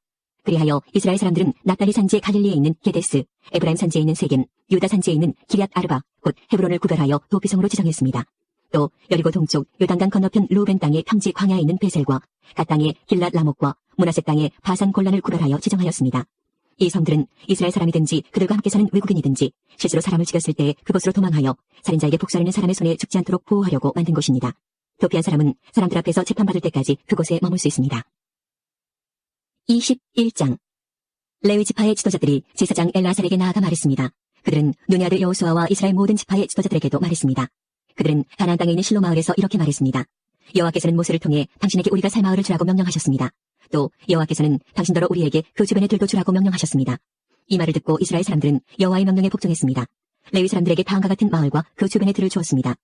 그리하여 이스라엘 사람들은 납달리 산지의 갈릴리에 있는 게데스, 에브라임 산지에 있는 세겜, 유다 산지에 있는 기럇 아르바, 곧 헤브론을 구별하여 도피성으로 지정했습니다. 또 여리고 동쪽 요단강 건너편 루벤 땅의 평지 광야에 있는 베셀과 갓 땅의 길랏 라목과 므낫세 땅의 바산 골란을 구별하여 지정하였습니다. 이 성들은 이스라엘 사람이든지 그들과 함께 사는 외국인이든지 실수로 사람을 죽였을 때 그곳으로 도망하여 살인자에게 복수하는 사람의 손에 죽지 않도록 보호하려고 만든 곳입니다. 도피한 사람은 사람들 앞에서 재판받을 때까지 그곳에 머물 수 있습니다. 21장. 레위 지파의 지도자들이 제사장 엘라살에게 나아가 말했습니다. 그들은 눈의 아들 여호수아와 이스라엘 모든 지파의 지도자들에게도 말했습니다. 그들은 가나안 땅에 있는 실로 마을에서 이렇게 말했습니다. 여호와께서는 모세를 통해 당신에게 우리가 살 마을을 주라고 명령하셨습니다. 또 여호와께서는 당신더러 우리에게 그 주변의 들도 주라고 명령하셨습니다. 이 말을 듣고 이스라엘 사람들은 여호와의 명령에 복종했습니다. 레위 사람들에게 다음과 같은 마을과 그 주변의 들을 주었습니다.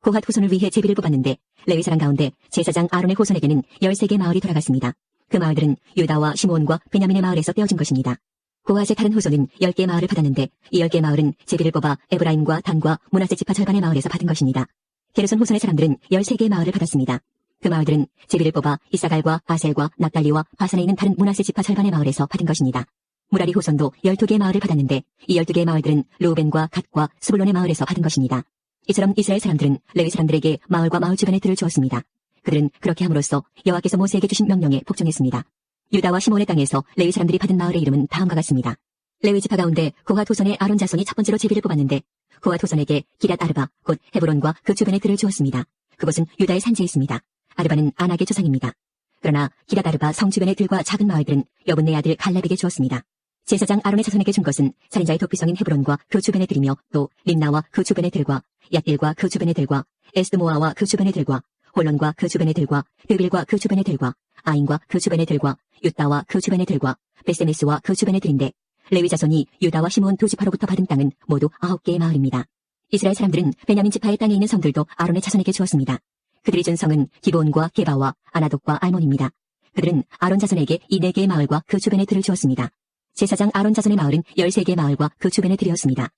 고핫 후손을 위해 제비를 뽑았는데 레위 사람 가운데 제사장 아론의 후손에게는 13개의 마을이 돌아갔습니다. 그 마을들은 유다와 시므온과 베냐민의 마을에서 떼어진 것입니다. 고핫의 다른 후손은 10개의 마을을 받았는데 이 10개의 마을은 제비를 뽑아 에브라임과 단과 므낫세 지파 절반의 마을에서 받은 것입니다. 게르손 후손의 사람들은 13개의 마을을 받았습니다. 그 마을들은 제비를 뽑아 이사갈과 아셀과 납달리와 바산에 있는 다른 므낫세 지파 절반의 마을에서 받은 것입니다. 무라리 후손도 12개의 마을을 받았는데 이 12개의 마을들은 루벤과 갓과 스불론의 마을에서 받은 것입니다. 이처럼 이스라엘 사람들은 레위 사람들에게 마을과 마을 주변의 들을 주었습니다. 그들은 그렇게 함으로써 여호와께서 모세에게 주신 명령에 복종했습니다. 유다와 시몬의 땅에서 레위 사람들이 받은 마을의 이름은 다음과 같습니다. 레위 지파 가운데 고핫 후손의 아론 자손이 첫 번째로 제비를 뽑았는데 고핫 후손에게 기럇 아르바 곧 헤브론과 그 주변의 들을 주었습니다. 그곳은 유다의 산지에 있습니다. 아르바는 아낙의 조상입니다. 그러나 기럇 아르바 성 주변의 들과 작은 마을들은 여분네 아들 갈렙에게 주었습니다. 제사장 아론의 자손에게 준 것은 살인자의 도피성인 헤브론과 그 주변의 들이며 또 림나와 그 주변의 들과 얏딜과 그 주변의 들과 에스드모아와 그 주변의 들과 홀론과 그 주변의 들과 드빌과 그 주변의 들과 아인과 그 주변의 들과 유다와 그 주변의 들과 베세메스와 그 주변의 들인데 레위 자손이 유다와 시므온 두 지파로부터 받은 땅은 모두 9개의 마을입니다. 이스라엘 사람들은 베냐민 지파의 땅에 있는 성들도 아론의 자손에게 주었습니다. 그들이 준 성은 기브온과 게바와 아나독과 알몬입니다. 그들은 아론 자손에게 이 4개의 마을과 그 주변의 들을 주었습니다. 제사장 아론 자손의 마을은 13개의 마을과 그 주변의 들이었습니다.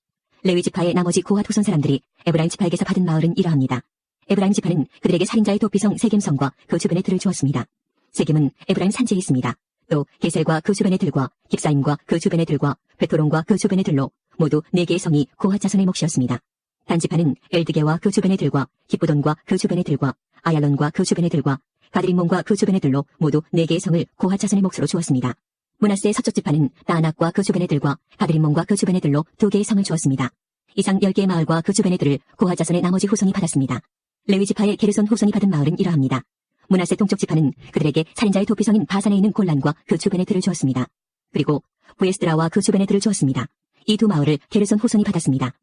레위 지파의 나머지 고핫 후손 사람들이 에브라임 지파에게서 받은 마을은 이러합니다. 에브라임 지파는 그들에게 살인자의 도피성 세겜성과 그 주변의 들을 주었습니다. 세겜은 에브라임 산지에 있습니다. 또 게셀과 그 주변의 들과 깁사임과 그 주변의 들과 베토론과 그 주변의 들로 모두 4개의 성이 고핫 자손의 몫이었습니다. 단 지파는 엘드게와 그 주변의 들과 기브돈과 그 주변의 들과 아얄론과 그 주변의 들과 가드림몬과 그 주변의 들로 모두 4개의 성을 고핫 자손의 몫으로 주었습니다. 므낫세의 서쪽 지파는 다낙과 그 주변의 들과 가드림몬과 그 주변의 들로 2개의 성을 주었습니다. 이상 10개의 마을과 그 주변의 들을 고핫 자손의 나머지 후손이 받았습니다. 레위 지파의 게르손 후손이 받은 마을은 이러합니다. 므낫세 동쪽 지파는 그들에게 살인자의 도피성인 바산에 있는 골란과 그 주변의 들을 주었습니다. 그리고 부에스드라와 그 주변의 들을 주었습니다. 이 두 마을을 게르손 후손이 받았습니다.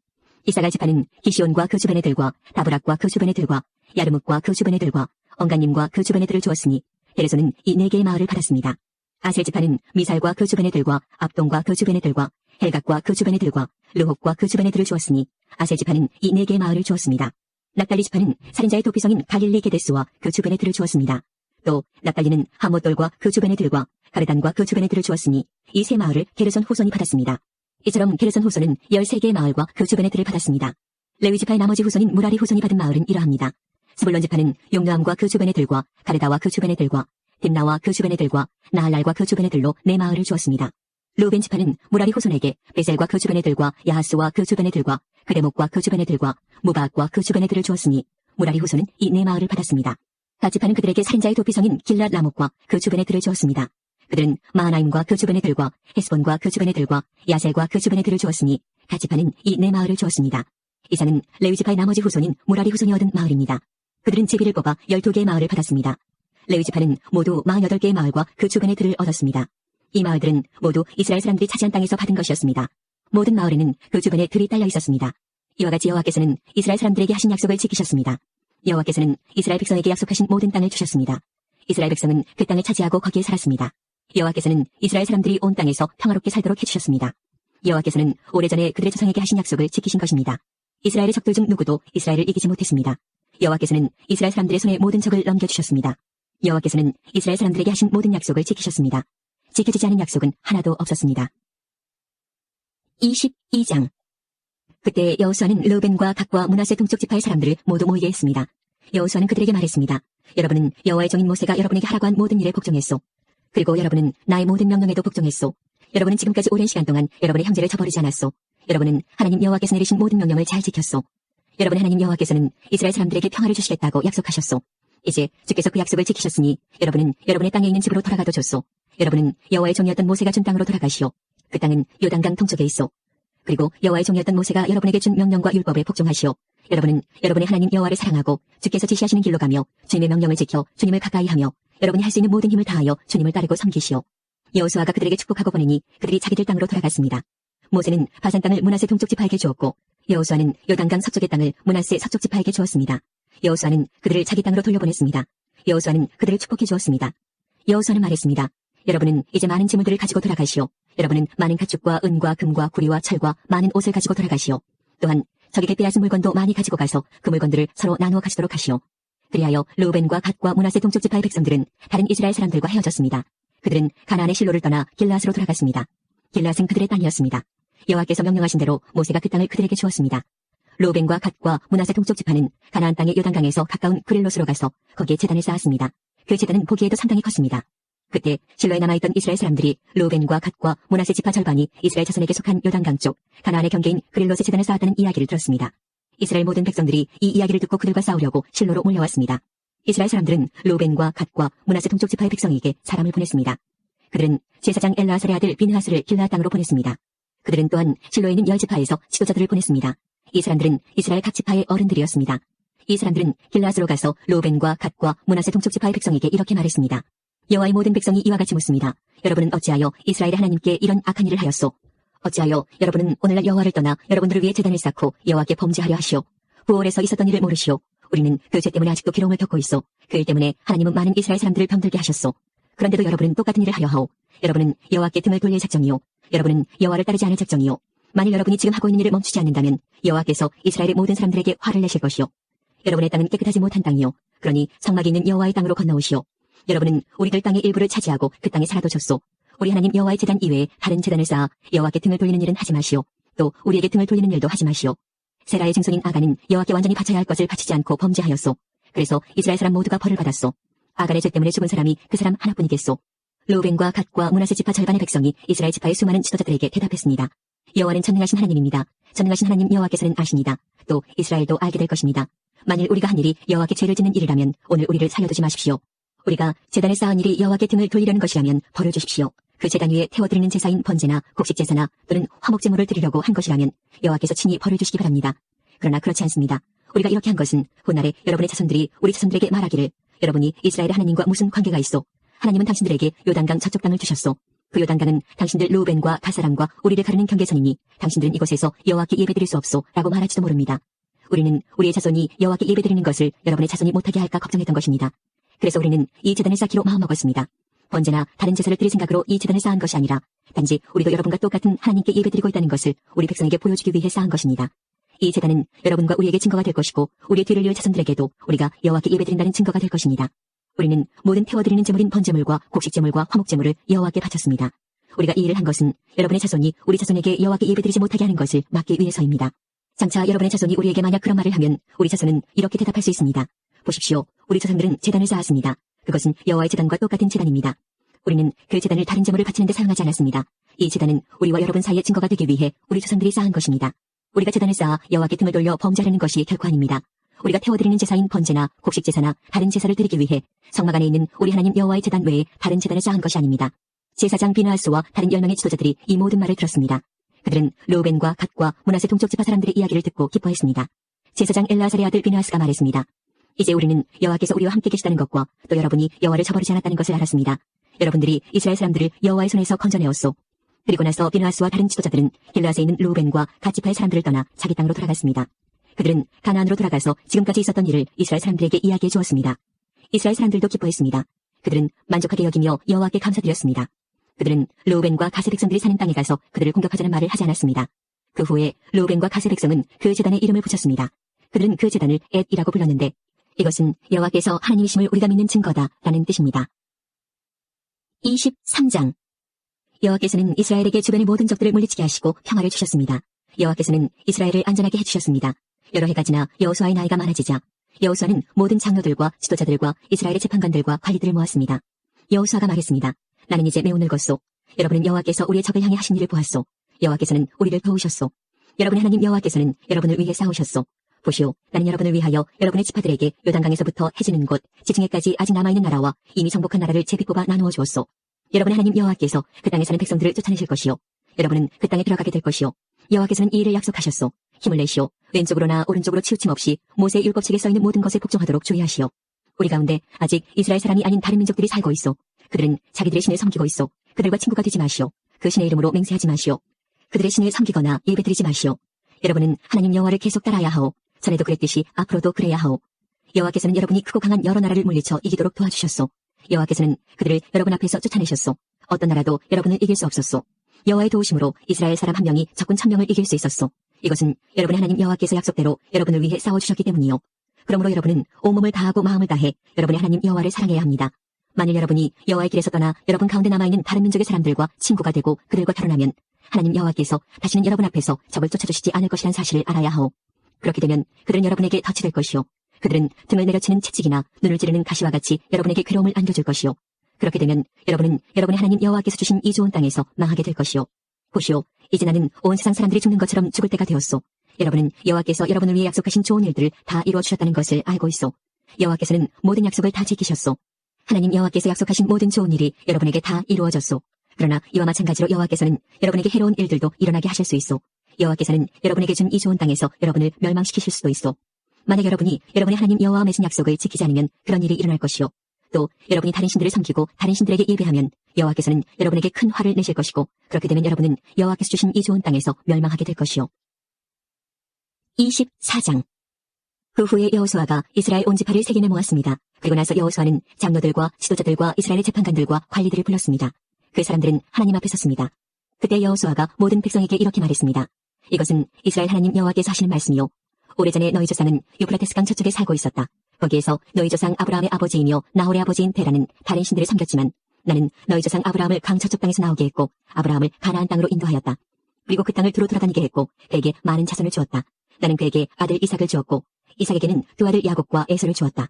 이사갈 지파는 기시온과 그 주변의 들과 다브락과 그 주변의 들과 야르묵과 그 주변의 들과 언간님과 그 주변의 들을 주었으니 게르손은 이 4개의 마을을 받았습니다. 아셀 지파는 미살과 그 주변의 들과 압동과 그 주변의 들과 헬각과 그 주변의 들과 르홉과 그 주변의 들을 주었으니 아셀 지파는 이 4개의 마을을 주었습니다. 납달리 지파는 살인자의 도피성인 갈릴리 게데스와 그 주변의 들을 주었습니다. 또 납달리는 하못돌과 그 주변의 들과 가르단과 그 주변의 들을 주었으니 이 3 마을을 게르손 후손이 받았습니다. 이처럼 게르손 후손은 13개의 마을과 그 주변의 들을 받았습니다. 레위 지파의 나머지 후손인 무라리 후손이 받은 마을은 이러합니다. 스불론 지파는 용노함과 그 주변의 들과 가르다와 그 주변의 들과 딥나와 그 주변의 들과 나할랄과 그 주변의 들로 4 마을을 주었습니다. 루벤 지파는 무라리 후손에게 베셀과 그 주변의 들과 야하스와 그 주변의 들과 그레목과 그 주변의 들과 무바악과 그 주변의 들을 주었으니 무라리 후손은 이 4 마을을 받았습니다. 갓 지파는 그들에게 살인자의 도피성인 길랏 라목과 그 주변의 들을 주었습니다. 그들은 마하나임과 그 주변의 들과 헤스본과 그 주변의 들과 야셀과 그 주변의 들을 주었으니 갓 지파는 이 4 마을을 주었습니다. 이상은 레위 지파의 나머지 후손인 무라리 후손이 얻은 마을입니다. 그들은 제비를 뽑아 12개의 마을을 받았습니다. 레위 지파는 모두 48개의 마을과 그 주변의 들을 얻었습니다. 이 마을들은 모두 이스라엘 사람들이 차지한 땅에서 받은 것이었습니다. 모든 마을에는 그 주변에 들이 딸려 있었습니다. 이와 같이 여호와께서는 이스라엘 사람들에게 하신 약속을 지키셨습니다. 여호와께서는 이스라엘 백성에게 약속하신 모든 땅을 주셨습니다. 이스라엘 백성은 그 땅을 차지하고 거기에 살았습니다. 여호와께서는 이스라엘 사람들이 온 땅에서 평화롭게 살도록 해주셨습니다. 여호와께서는 오래전에 그들의 조상에게 하신 약속을 지키신 것입니다. 이스라엘의 적들 중 누구도 이스라엘을 이기지 못했습니다. 여호와께서는 이스라엘 사람들의 손에 모든 적을 넘겨주셨습니다. 여호와께서는 이스라엘 사람들에게 하신 모든 약속을 지키셨습니다. 지켜지지 않은 약속은 하나도 없었습니다. 22장. 그때 여호수아는 르우벤과 갓과 므낫세 동쪽 지파의 사람들을 모두 모이게 했습니다. 여호수아는 그들에게 말했습니다. 여러분은 여호와의 종인 모세가 여러분에게 하라고 한 모든 일에 복종했소. 그리고 여러분은 나의 모든 명령에도 복종했소. 여러분은 지금까지 오랜 시간 동안 여러분의 형제를 저버리지 않았소. 여러분은 하나님 여호와께서 내리신 모든 명령을 잘 지켰소. 여러분 하나님 여호와께서는 이스라엘 사람들에게 평화를 주시겠다고 약속하셨소. 이제 주께서 그 약속을 지키셨으니 여러분은 여러분의 땅에 있는 집으로 돌아가도 좋소. 여러분은 여호와의 종이었던 모세가 준 땅으로 돌아가시오. 그 땅은 요단강 동쪽에 있소. 그리고 여호와의 종이었던 모세가 여러분에게 준 명령과 율법에 복종하시오. 여러분은 여러분의 하나님 여호와를 사랑하고 주께서 지시하시는 길로 가며 주님의 명령을 지켜 주님을 가까이 하며 여러분이 할 수 있는 모든 힘을 다하여 주님을 따르고 섬기시오. 여호수아가 그들에게 축복하고 보내니 그들이 자기들 땅으로 돌아갔습니다. 모세는 바산 땅을 므낫세 동쪽 지파에게 주었고 여호수아는 요단강 서쪽의 땅을 므낫세 서쪽 지파에게 주었습니다. 여호수아는 그들을 자기 땅으로 돌려보냈습니다. 여호수아는 그들을 축복해 주었습니다. 여호수아는 말했습니다. 여러분은 이제 많은 재물들을 가지고 돌아가시오. 여러분은 많은 가축과 은과 금과 구리와 철과 많은 옷을 가지고 돌아가시오. 또한 적에게 빼앗은 물건도 많이 가지고 가서 그 물건들을 서로 나누어 가지도록 하시오. 그리하여 르우벤과 갓과 므낫세 동쪽 지파의 백성들은 다른 이스라엘 사람들과 헤어졌습니다. 그들은 가나안의 실로를 떠나 길앗으로 돌아갔습니다. 길앗은 그들의 땅이었습니다. 여호와께서 명령하신 대로 모세가 그 땅을 그들에게 주었습니다. 르우벤과 갓과 므낫세 동쪽 지파는 가나안 땅의 요단강에서 가까운 그릴롯으로 가서 거기에 제단을 쌓았습니다. 그 제단은 보기에도 상당히 컸습니다. 그때 실로에 남아있던 이스라엘 사람들이 르우벤과 갓과 므낫세 지파 절반이 이스라엘 자손에게 속한 요단강 쪽 가나안의 경계인 그릴롯에 제단을 쌓았다는 이야기를 들었습니다. 이스라엘 모든 백성들이 이 이야기를 듣고 그들과 싸우려고 실로로 몰려왔습니다. 이스라엘 사람들은 르우벤과 갓과 므낫세 동쪽 지파의 백성에게 사람을 보냈습니다. 그들은 제사장 엘라아살의 아들 비느하스를 길라 땅으로 보냈습니다. 그들은 또한 실로에 있는 10지파에서 지도자들을 보냈습니다. 이 사람들은 이스라엘 각 지파의 어른들이었습니다. 이 사람들은 길라스로 가서 르우벤과 갓과 므낫세 동쪽 지파의 백성에게 이렇게 말했습니다. 여호와의 모든 백성이 이와 같이 묻습니다. 여러분은 어찌하여 이스라엘의 하나님께 이런 악한 일을 하였소? 어찌하여 여러분은 오늘날 여호와를 떠나 여러분들을 위해 제단을 쌓고 여호와께 범죄하려 하시오? 부올에서 있었던 일을 모르시오? 우리는 그 죄 때문에 아직도 기롱을 겪고 있어. 그 일 때문에 하나님은 많은 이스라엘 사람들을 병들게 하셨소. 그런데도 여러분은 똑같은 일을 하려 하오. 여러분은 여호와께 등을 돌릴 작정이요. 여러분은 여호와를 따르지 않을 작정이요. 만일 여러분이 지금 하고 있는 일을 멈추지 않는다면 여호와께서 이스라엘의 모든 사람들에게 화를 내실 것이요. 여러분의 땅은 깨끗하지 못한 땅이요. 그러니 성막이 있는 여호와의 땅으로 건너오시오. 여러분은 우리들 땅의 일부를 차지하고 그 땅에 살아도 좋소. 우리 하나님 여호와의 제단 이외에 다른 제단을 쌓아 여호와께 등을 돌리는 일은 하지 마시오. 또 우리에게 등을 돌리는 일도 하지 마시오. 세라의 증손인 아간은 여호와께 완전히 바쳐야 할 것을 바치지 않고 범죄하였소. 그래서 이스라엘 사람 모두가 벌을 받았소. 아간의 죄 때문에 죽은 사람이 그 사람 하나뿐이겠소. 르우벤과 갓과 므낫세 지파 절반의 백성이 이스라엘 지파의 수많은 지도자들에게 대답했습니다. 여호와는 전능하신 하나님입니다. 전능하신 하나님 여호와께서는 아십니다. 또 이스라엘도 알게 될 것입니다. 만일 우리가 한 일이 여호와께 죄를 짓는 일이라면 오늘 우리를 살려두지 마십시오. 우리가 제단에 쌓은 일이 여호와께 등을 돌리려는 것이라면 벌을 주십시오. 그 제단 위에 태워드리는 제사인 번제나 곡식제사나 또는 화목제물을 드리려고 한 것이라면 여호와께서 친히 벌을 주시기 바랍니다. 그러나 그렇지 않습니다. 우리가 이렇게 한 것은 훗날에 여러분의 자손들이 우리 자손들에게 말하기를 여러분이 이스라엘 하나님과 무슨 관계가 있소? 하나님은 당신들에게 요단강 저쪽 땅을 주셨소. 그 요단강은 당신들 르우벤과 갓사람과 우리를 가르는 경계선이니 당신들은 이곳에서 여호와께 예배드릴 수 없소 라고 말할지도 모릅니다. 우리는 우리의 자손이 여호와께 예배드리는 것을 여러분의 자손이 못하게 할까 걱정했던 것입니다. 그래서 우리는 이 제단을 쌓기로 마음먹었습니다. 번제나 다른 제사를 드릴 생각으로 이 제단을 쌓은 것이 아니라 단지 우리도 여러분과 똑같은 하나님께 예배드리고 있다는 것을 우리 백성에게 보여주기 위해 쌓은 것입니다. 이 제단은 여러분과 우리에게 증거가 될 것이고 우리의 뒤를 이을 자손들에게도 우리가 여호와께 예배드린다는 증거가 될 것입니다. 우리는 모든 태워드리는 제물인 번제물과 곡식제물과 화목제물을 여호와께 바쳤습니다. 우리가 이 일을 한 것은 여러분의 자손이 우리 자손에게 여호와께 예배드리지 못하게 하는 것을 막기 위해서입니다. 장차 여러분의 자손이 우리에게 만약 그런 말을 하면 우리 자손은 이렇게 대답할 수 있습니다. 보십시오. 우리 조상들은 제단을 쌓았습니다. 그것은 여호와의 제단과 똑같은 제단입니다. 우리는 그 제단을 다른 제물을 바치는 데 사용하지 않았습니다. 이 제단은 우리와 여러분 사이의 증거가 되기 위해 우리 조상들이 쌓은 것입니다. 우리가 제단을 쌓아 여호와께 등을 돌려 범죄하려는 것이 결코 아닙니다. 우리가 태워드리는 제사인 번제나 곡식제사나 다른 제사를 드리기 위해 성막 안에 있는 우리 하나님 여호와의 제단 외에 다른 제단을 쌓은 것이 아닙니다. 제사장 비느하스와 다른 10명의 지도자들이 이 모든 말을 들었습니다. 그들은 르우벤과 갓과 므낫세 동쪽 지파 사람들의 이야기를 듣고 기뻐했습니다. 제사장 엘라살의 아들 비느하스가 말했습니다. 이제 우리는 여호와께서 우리와 함께 계시다는 것과 또 여러분이 여호와를 저버리지 않았다는 것을 알았습니다. 여러분들이 이스라엘 사람들을 여호와의 손에서 건져내었소. 그리고 나서 비느하스와 다른 지도자들은 길르앗에 있는 르우벤과 갓 지파의 사람들을 떠나 자기 땅으로 돌아갔습니다. 그들은 가나안으로 돌아가서 지금까지 있었던 일을 이스라엘 사람들에게 이야기해 주었습니다. 이스라엘 사람들도 기뻐했습니다. 그들은 만족하게 여기며 여호와께 감사드렸습니다. 그들은 르우벤과 갓의 백성들이 사는 땅에 가서 그들을 공격하자는 말을 하지 않았습니다. 그 후에 르우벤과 갓의 백성은 그 제단에 이름을 붙였습니다. 그들은 그 제단을 엣이라고 불렀는데 이것은 여호와께서 하나님이심을 우리가 믿는 증거다라는 뜻입니다. 23장 여호와께서는 이스라엘에게 주변의 모든 적들을 물리치게 하시고 평화를 주셨습니다. 여호와께서는 이스라엘을 안전하게 해주셨습니다. 여러 해가 지나 여호수아의 나이가 많아지자 여호수아는 모든 장로들과 지도자들과 이스라엘의 재판관들과 관리들을 모았습니다. 여호수아가 말했습니다. 나는 이제 매우 늙었소. 여러분은 여호와께서 우리의 적을 향해 하신 일을 보았소. 여호와께서는 우리를 도우셨소. 여러분의 하나님 여호와께서는 여러분을 위해 싸우셨소. 보시오, 나는 여러분을 위하여 여러분의 지파들에게 요단강에서부터 해지는 곳, 지중해까지 아직 남아있는 나라와 이미 정복한 나라를 제비 뽑아 나누어 주었소. 여러분의 하나님 여호와께서 그 땅에 사는 백성들을 쫓아내실 것이요. 여러분은 그 땅에 들어가게 될 것이요. 여호와께서는 이 일을 약속하셨소. 힘을 내시오. 왼쪽으로나 오른쪽으로 치우침 없이 모세의 율법책에 써있는 모든 것에 복종하도록 주의하시오. 우리 가운데 아직 이스라엘 사람이 아닌 다른 민족들이 살고 있어. 그들은 자기들의 신을 섬기고 있어. 그들과 친구가 되지 마시오. 그 신의 이름으로 맹세하지 마시오. 그들의 신을 섬기거나 예배드리지 마시오. 여러분은 하나님 여호와를 계속 따라야 하오. 전에도 그랬듯이 앞으로도 그래야 하오. 여호와께서는 여러분이 크고 강한 여러 나라를 물리쳐 이기도록 도와주셨소. 여호와께서는 그들을 여러분 앞에서 쫓아내셨소. 어떤 나라도 여러분을 이길 수 없었소. 여호와의 도우심으로 이스라엘 사람 한 명이 적군 1000명을 이길 수 있었소. 이것은 여러분의 하나님 여호와께서 약속대로 여러분을 위해 싸워주셨기 때문이요. 그러므로 여러분은 온몸을 다하고 마음을 다해 여러분의 하나님 여호와를 사랑해야 합니다. 만일 여러분이 여호와의 길에서 떠나 여러분 가운데 남아있는 다른 민족의 사람들과 친구가 되고 그들과 결혼하면 하나님 여호와께서 다시는 여러분 앞에서 적을 쫓아주시지 않을 것이라는 사실을 알아야 하오. 그렇게 되면 그들은 여러분에게 덫이 될 것이요. 그들은 등을 내려치는 채찍이나 눈을 찌르는 가시와 같이 여러분에게 괴로움을 안겨줄 것이요. 그렇게 되면 여러분은 여러분의 하나님 여호와께서 주신 이 좋은 땅에서 망하게 될 것이요. 보시오, 이제 나는 온 세상 사람들이 죽는 것처럼 죽을 때가 되었소. 여러분은 여호와께서 여러분을 위해 약속하신 좋은 일들을 다 이루어 주셨다는 것을 알고 있소. 여호와께서는 모든 약속을 다 지키셨소. 하나님 여호와께서 약속하신 모든 좋은 일이 여러분에게 다 이루어졌소. 그러나 이와 마찬가지로 여호와께서는 여러분에게 해로운 일들도 일어나게 하실 수 있소. 여호와께서는 여러분에게 준 이 좋은 땅에서 여러분을 멸망시키실 수도 있소. 만약 여러분이 여러분의 하나님 여호와와 맺은 약속을 지키지 않으면 그런 일이 일어날 것이요. 또 여러분이 다른 신들을 섬기고 다른 신들에게 예배하면 여호와께서는 여러분에게 큰 화를 내실 것이고 그렇게 되면 여러분은 여호와께서 주신 이 좋은 땅에서 멸망하게 될 것이요. 24장 그 후에 여호수아가 이스라엘 온 지파를 세겜에 모았습니다. 그리고 나서 여호수아는 장로들과 지도자들과 이스라엘의 재판관들과 관리들을 불렀습니다. 그 사람들은 하나님 앞에 섰습니다. 그때 여호수아가 모든 백성에게 이렇게 말했습니다. 이것은 이스라엘 하나님 여호와께서 하시는 말씀이요. 오래전에 너희 조상은 유프라테스 강 저쪽에 살고 있었다. 거기에서 너희 조상 아브라함의 아버지이며 나홀의 아버지인 데라는 다른 신들을 섬겼지만 나는 너희 조상 아브라함을 강 저쪽 땅에서 나오게 했고 아브라함을 가나안 땅으로 인도하였다. 그리고 그 땅을 두루 돌아다니게 했고 그에게 많은 자손을 주었다. 나는 그에게 아들 이삭을 주었고 이삭에게는 두 아들 야곱과 에서를 주었다.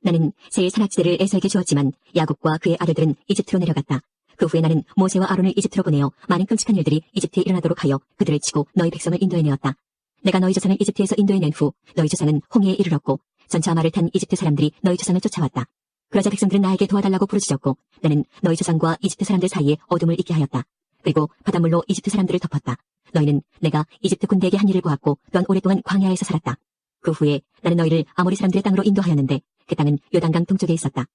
나는 세일 산악지대를 에서에게 주었지만 야곱과 그의 아들들은 이집트로 내려갔다. 그 후에 나는 모세와 아론을 이집트로 보내어 많은 끔찍한 일들이 이집트에 일어나도록 하여 그들을 치고 너희 백성을 인도해내었다. 내가 너희 조상을 이집트에서 인도해낸 후 너희 조상은 홍해에 이르렀고 전차 말을 탄 이집트 사람들이 너희 조상을 쫓아왔다. 그러자 백성들은 나에게 도와달라고 부르짖었고 나는 너희 조상과 이집트 사람들 사이에 어둠을 있게 하였다. 그리고 바닷물로 이집트 사람들을 덮었다. 너희는 내가 이집트 군대에게 한 일을 보았고 또한 오랫동안 광야에서 살았다. 그 후에 나는 너희를 아모리 사람들의 땅으로 인도하였는데 그 땅은 요단강 동쪽에 있었다.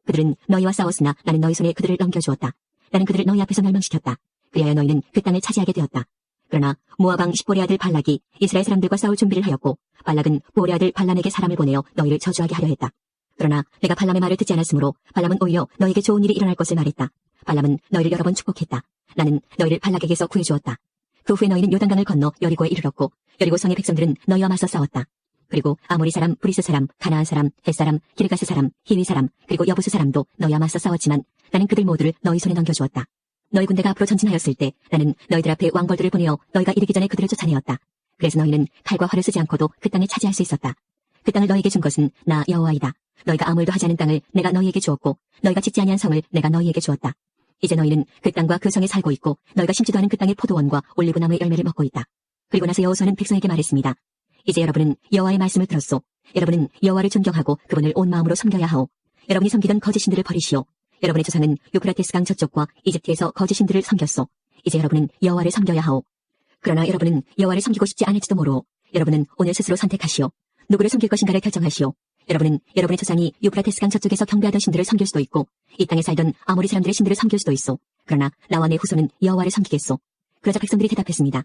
그들은 너희와 싸웠으나 나는 너희 손에 그들을 넘겨주었다. 나는 그들을 너희 앞에서 멸망시켰다. 그리하여 너희는 그 땅을 차지하게 되었다. 그러나 모압 왕 십볼의 아들 발락이 이스라엘 사람들과 싸울 준비를 하였고 발락은 보올의 아들 발람에게 사람을 보내어 너희를 저주하게 하려 했다. 그러나 내가 발람의 말을 듣지 않았으므로 발람은 오히려 너에게 좋은 일이 일어날 것을 말했다. 발람은 너희를 여러 번 축복했다. 나는 너희를 발락에게서 구해주었다. 그 후에 너희는 요단강을 건너 여리고에 이르렀고 여리고 성의 백성들은 너희와 맞서 싸웠다. 그리고 아모리 사람, 브리스 사람, 가나안 사람, 헷 사람, 기르가스 사람, 히위 사람, 그리고 여부스 사람도 너희와 맞서 싸웠지만 나는 그들 모두를 너희 손에 넘겨주었다. 너희 군대가 앞으로 전진하였을 때 나는 너희들 앞에 왕벌들을 보내어 너희가 이르기 전에 그들을 쫓아내었다. 그래서 너희는 칼과 활을 쓰지 않고도 그 땅을 차지할 수 있었다. 그 땅을 너희에게 준 것은 나 여호와이다. 너희가 아무 일도 하지 않은 땅을 내가 너희에게 주었고 너희가 짓지 아니한 성을 내가 너희에게 주었다. 이제 너희는 그 땅과 그 성에 살고 있고 너희가 심지도 않은 그 땅의 포도원과 올리브나무의 열매를 먹고 있다. 그리고 나서 여호수아는 백성에게 말했습니다. 이제 여러분은 여호와의 말씀을 들었소. 여러분은 여호와를 존경하고 그분을 온 마음으로 섬겨야 하오. 여러분이 섬기던 거짓 신들을 버리시오. 여러분의 조상은 유프라테스 강 저쪽과 이집트에서 거짓 신들을 섬겼소. 이제 여러분은 여호와를 섬겨야 하오. 그러나 여러분은 여호와를 섬기고 싶지 않을지도 모르오. 여러분은 오늘 스스로 선택하시오. 누구를 섬길 것인가를 결정하시오. 여러분은 여러분의 조상이 유프라테스 강 저쪽에서 경배하던 신들을 섬길 수도 있고 이 땅에 살던 아모리 사람들의 신들을 섬길 수도 있소. 그러나 나와 내 후손은 여호와를 섬기겠소. 그러자 백성들이 대답했습니다.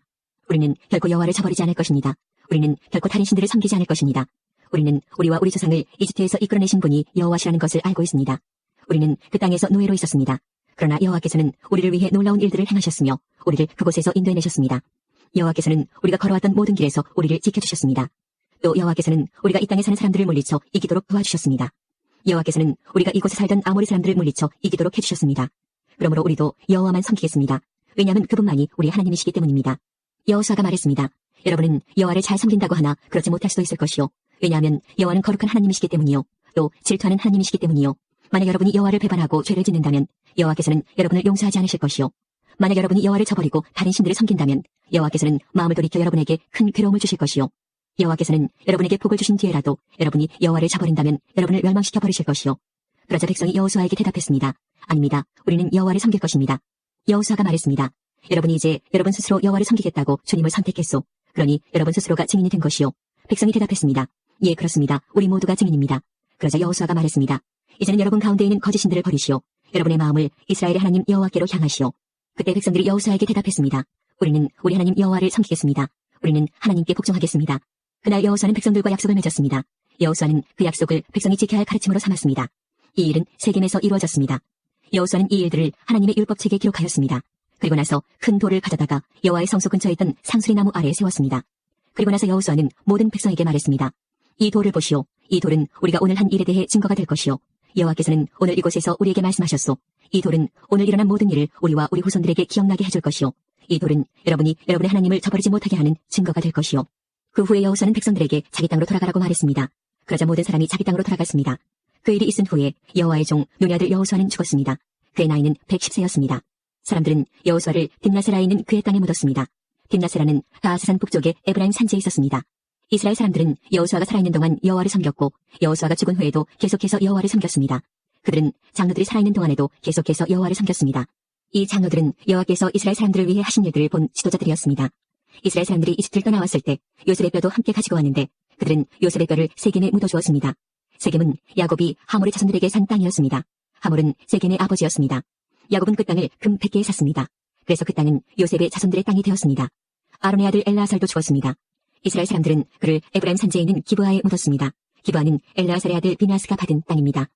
우리는 결코 여호와를 저버리지 않을 것입니다. 우리는 결코 다른 신들을 섬기지 않을 것입니다. 우리는 우리와 우리 조상을 이집트에서 이끌어내신 분이 여호와시라는 것을 알고 있습니다. 우리는 그 땅에서 노예로 있었습니다. 그러나 여호와께서는 우리를 위해 놀라운 일들을 행하셨으며 우리를 그곳에서 인도해내셨습니다. 여호와께서는 우리가 걸어왔던 모든 길에서 우리를 지켜주셨습니다. 또 여호와께서는 우리가 이 땅에 사는 사람들을 물리쳐 이기도록 도와주셨습니다. 여호와께서는 우리가 이곳에 살던 아모리 사람들을 물리쳐 이기도록 해주셨습니다. 그러므로 우리도 여호와만 섬기겠습니다. 왜냐하면 그분만이 우리 하나님이시기 때문입니다. 여호수아가 말했습니다. 여러분은 여호와를 잘 섬긴다고 하나 그렇지 못할 수도 있을 것이요. 왜냐하면 여호와는 거룩한 하나님이시기 때문이요. 또 질투하는 하나님이시기 때문이요. 만약 여러분이 여호와를 배반하고 죄를 짓는다면 여호와께서는 여러분을 용서하지 않으실 것이요. 만약 여러분이 여호와를 저버리고 다른 신들을 섬긴다면 여호와께서는 마음을 돌이켜 여러분에게 큰 괴로움을 주실 것이요. 여호와께서는 여러분에게 복을 주신 뒤에라도 여러분이 여호와를 저버린다면 여러분을 멸망시켜 버리실 것이요. 그러자 백성이 여호수아에게 대답했습니다. 아닙니다. 우리는 여호와를 섬길 것입니다. 여호수아가 말했습니다. 여러분이 이제 여러분 스스로 여호와를 섬기겠다고 주님을 선택했소. 그러니 여러분 스스로가 증인이 된 것이요. 백성이 대답했습니다. 예, 그렇습니다. 우리 모두가 증인입니다. 그러자 여호수아가 말했습니다. 이제는 여러분 가운데 있는 거짓 신들을 버리시오. 여러분의 마음을 이스라엘의 하나님 여호와께로 향하시오. 그때 백성들이 여호수아에게 대답했습니다. 우리는 우리 하나님 여호와를 섬기겠습니다. 우리는 하나님께 복종하겠습니다. 그날 여호수아는 백성들과 약속을 맺었습니다. 여호수아는 그 약속을 백성이 지켜야 할 가르침으로 삼았습니다. 이 일은 세겜에서 이루어졌습니다. 여호수아는 이 일들을 하나님의 율법책에 기록하였습니다. 그리고 나서 큰 돌을 가져다가 여호와의 성소 근처에 있던 상수리 나무 아래에 세웠습니다. 그리고 나서 여호수아는 모든 백성에게 말했습니다. 이 돌을 보시오. 이 돌은 우리가 오늘 한 일에 대해 증거가 될 것이오. 여호와께서는 오늘 이곳에서 우리에게 말씀하셨소. 이 돌은 오늘 일어난 모든 일을 우리와 우리 후손들에게 기억나게 해줄 것이오. 이 돌은 여러분이 여러분의 하나님을 저버리지 못하게 하는 증거가 될 것이오. 그 후에 여호수아는 백성들에게 자기 땅으로 돌아가라고 말했습니다. 그러자 모든 사람이 자기 땅으로 돌아갔습니다. 그 일이 있은 후에 여호와의 종 눈의 아들 여호수아는 죽었습니다. 그의 나이는 110세였습니다. 사람들은 여호수아를 딥나세라에 있는 그의 땅에 묻었습니다. 딥나세라는 가하스산 북쪽의 에브라임 산지에 있었습니다. 이스라엘 사람들은 여호수아가 살아있는 동안 여호와를 섬겼고 여호수아가 죽은 후에도 계속해서 여호와를 섬겼습니다. 그들은 장로들이 살아있는 동안에도 계속해서 여호와를 섬겼습니다. 이 장로들은 여호와께서 이스라엘 사람들을 위해 하신 일들을 본 지도자들이었습니다. 이스라엘 사람들이 이집트를 떠나왔을 때 요셉의 뼈도 함께 가지고 왔는데 그들은 요셉의 뼈를 세겜에 묻어주었습니다. 세겜은 야곱이 하몰의 자손들에게 산 땅이었습니다. 하몰은 세겜의 아버지였습니다. 야곱은 그 땅을 금 100개에 샀습니다. 그래서 그 땅은 요셉의 자손들의 땅이 되었습니다. 아론의 아들 엘라아살도 죽었습니다. 이스라엘 사람들은 그를 에브라임 산지에 있는 기브아에 묻었습니다. 기브아는 엘라아살의 아들 비나스가 받은 땅입니다.